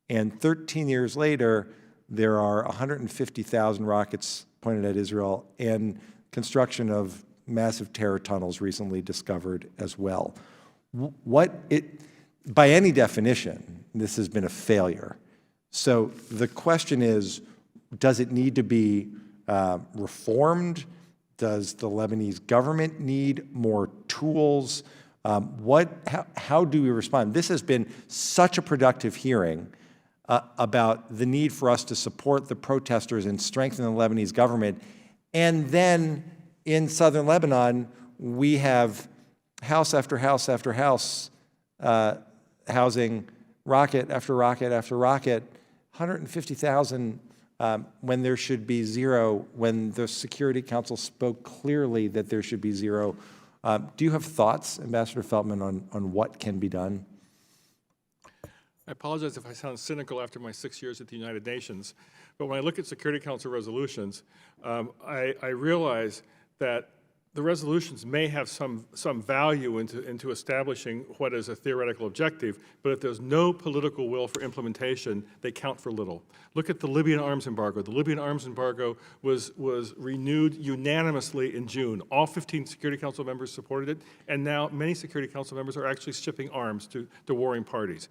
and 13 years later, there are 150,000 rockets pointed at Israel and construction of massive terror tunnels recently discovered as well. By any definition, this has been a failure. So the question is, does it need to be reformed? Does the Lebanese government need more tools? How do we respond? This has been such a productive hearing about the need for us to support the protesters and strengthen the Lebanese government. And then in southern Lebanon, we have house after house after house housing rocket after rocket after rocket, 150,000 when there should be zero, when the Security Council spoke clearly that there should be zero. Do you have thoughts, Ambassador Feldman, on what can be done? I apologize if I sound cynical after my 6 years at the United Nations, but when I look at Security Council resolutions, I realize that the resolutions may have some value into establishing what is a theoretical objective, but if there's no political will for implementation, they count for little. Look at the Libyan arms embargo. The Libyan arms embargo was renewed unanimously in June. All 15 Security Council members supported it, and now many Security Council members are actually shipping arms to warring parties.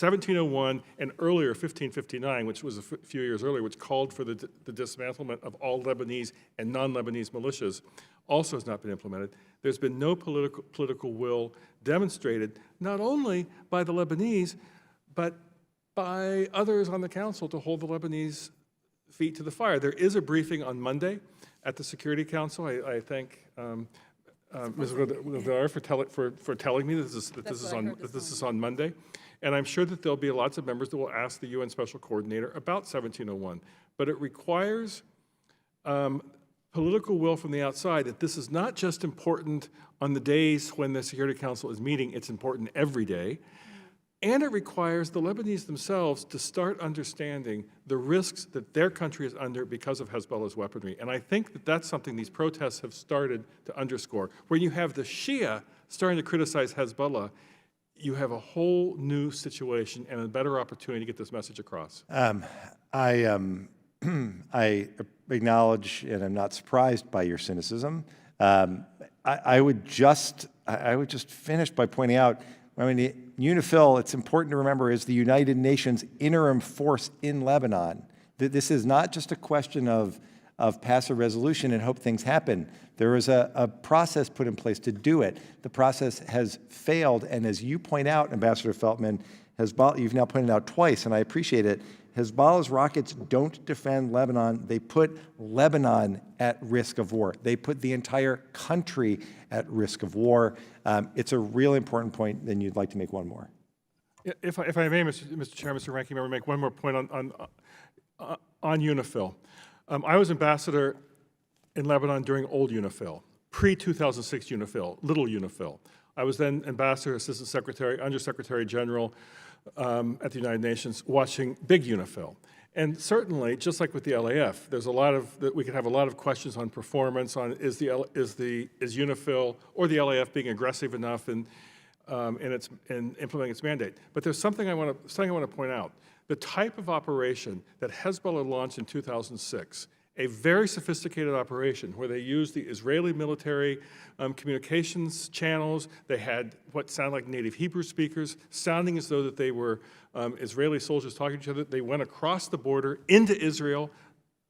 1701 and earlier 1559, which was a few years earlier, which called for the dismantlement of all Lebanese and non-Lebanese militias, also has not been implemented. There's been no political will demonstrated, not only by the Lebanese, but by others on the council to hold the Lebanese feet to the fire. There is a briefing on Monday at the Security Council. I thank Ms. Godard for telling me that this is on Monday. And I'm sure that there'll be lots of members that will ask the UN Special Coordinator about 1701. But it requires political will from the outside that this is not just important on the days when the Security Council is meeting, it's important every day. And it requires the Lebanese themselves to start understanding the risks that their country is under because of Hezbollah's weaponry. And I think that that's something these protests have started to underscore. When you have the Shia starting to criticize Hezbollah, you have a whole new situation and a better opportunity to get this message across. I acknowledge, and I'm not surprised by your cynicism. I would just finish by pointing out, I mean, UNIFIL, it's important to remember, is the United Nations interim force in Lebanon. This is not just a question of pass a resolution and hope things happen. There was a process put in place to do it. The process has failed, and as you point out, Ambassador Feltman, Hezbollah, you've now pointed out twice, and I appreciate it, Hezbollah's rockets don't defend Lebanon. They put Lebanon at risk of war. They put the entire country at risk of war. It's a really important point, then you'd like to make one more. If I may, Mr. Chair, Mr. Ranking Member, make one more point on UNIFIL. I was ambassador in Lebanon during old UNIFIL, pre-2006 UNIFIL, little UNIFIL. I was then ambassador, assistant secretary, undersecretary general at the United Nations, watching big UNIFIL. And certainly, just like with the LAF, there's a lot of we could have a lot of questions on performance, on is UNIFIL or the LAF being aggressive enough in implementing its mandate. But there's something I want to point out. The type of operation that Hezbollah launched in 2006, a very sophisticated operation where they used the Israeli military communications channels. They had what sounded like native Hebrew speakers, sounding as though that they were Israeli soldiers talking to each other. They went across the border into Israel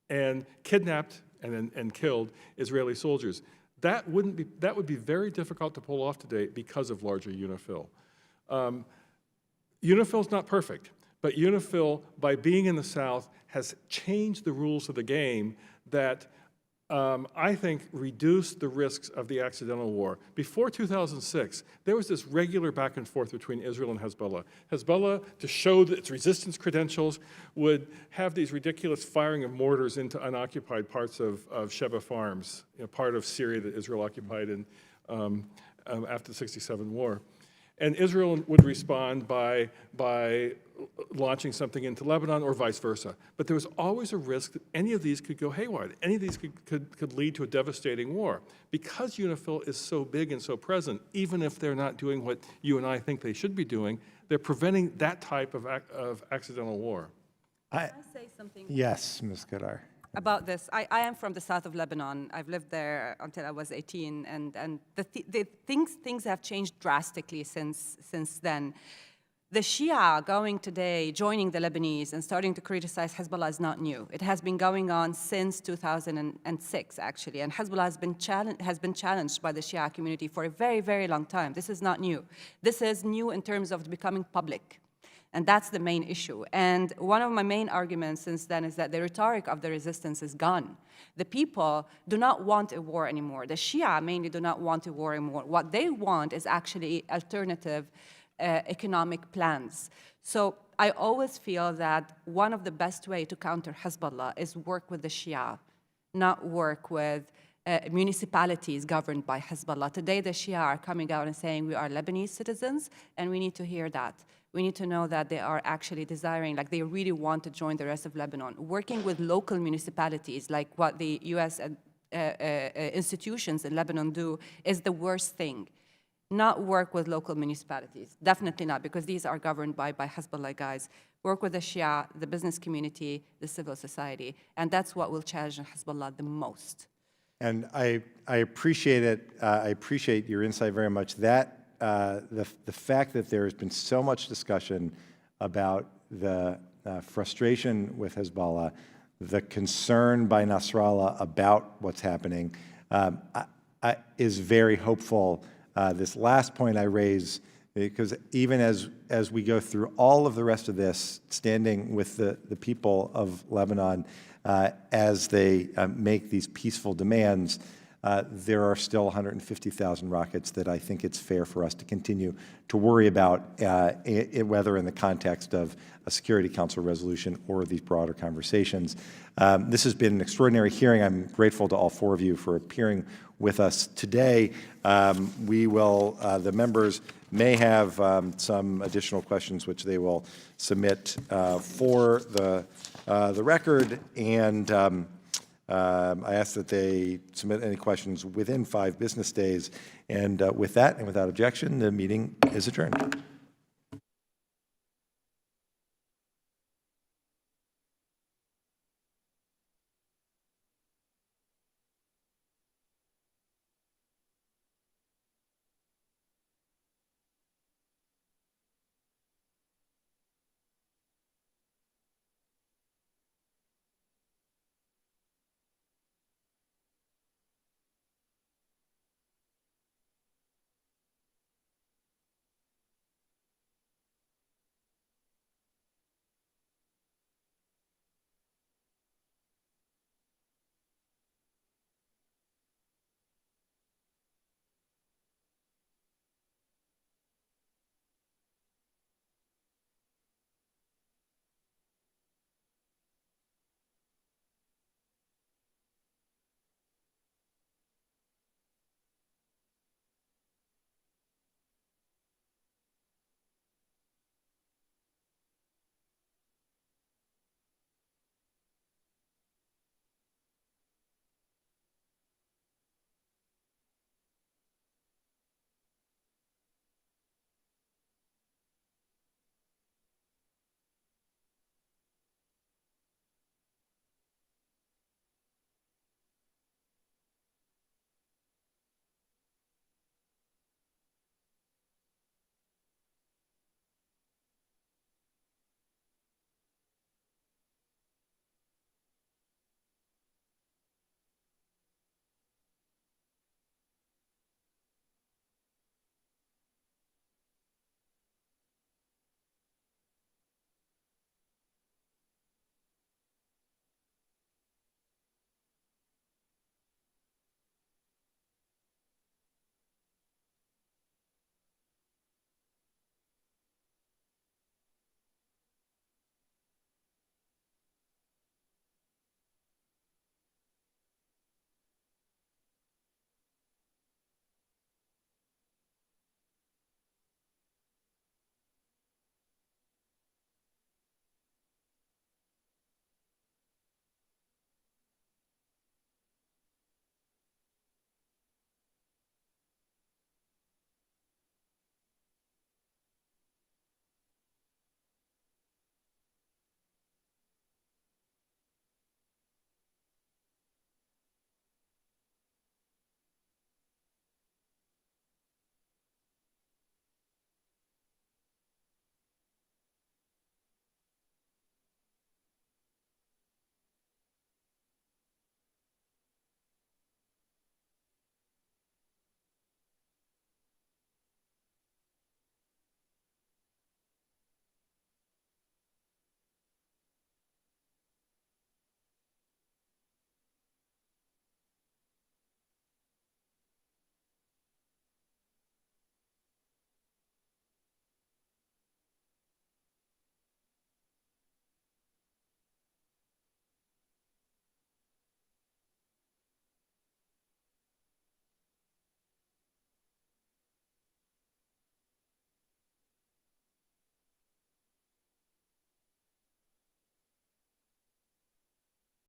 and kidnapped and killed Israeli soldiers. That would be very difficult to pull off today because of larger UNIFIL. UNIFIL is not perfect. But UNIFIL, by being in the South, has changed the rules of the game that I think reduced the risks of the accidental war. Before 2006, there was this regular back and forth between Israel and Hezbollah. Hezbollah, to show its resistance credentials, would have these ridiculous firing of mortars into unoccupied parts of Sheba Farms, part of Syria that Israel occupied after the '67 war. And Israel would respond by launching something into Lebanon or vice versa. But there was always a risk that any of these could go haywire. Any of these could lead to a devastating war. Because UNIFIL is so big and so present, even if they're not doing what you and I think they should be doing, they're preventing that type of accidental war. Can I say something? Yes, Ms. Godard. About this, I am from the south of Lebanon. I've lived there until I was 18, and things have changed drastically since then. The Shia going today, joining the Lebanese and starting to criticize Hezbollah is not new. It has been going on since 2006, actually, and Hezbollah has been challenged by the Shia community for a very, very long time. This is not new. This is new in terms of becoming public. And that's the main issue. And one of my main arguments since then is that the rhetoric of the resistance is gone. The people do not want a war anymore. The Shia mainly do not want a war anymore. What they want is actually alternative economic plans. So I always feel that one of the best ways to counter Hezbollah is work with the Shia, not work with municipalities governed by Hezbollah. Today, the Shia are coming out and saying we are Lebanese citizens, and we need to hear that. We need to know that they are actually desiring, like they really want to join the rest of Lebanon. Working with local municipalities, like what the U.S. Institutions in Lebanon do, is the worst thing. Not work with local municipalities, definitely not, because these are governed by Hezbollah guys. Work with the Shia, the business community, the civil society, and that's what will challenge Hezbollah the most. And I appreciate it. I appreciate your insight very much. That the fact that there has been so much discussion about the frustration with Hezbollah, the concern by Nasrallah about what's happening, is very hopeful. This last point I raise, because even as we go through all of the rest of this, standing with the people of Lebanon as they make these peaceful demands, there are still 150,000 rockets that I think it's fair for us to continue to worry about, whether in the context of a Security Council resolution or these broader conversations. This has been an extraordinary hearing. I'm grateful to all four of you for appearing with us today. The members may have some additional questions which they will submit for the record, and I ask that they submit any questions within 5 business days. And with that, and without objection, the meeting is adjourned.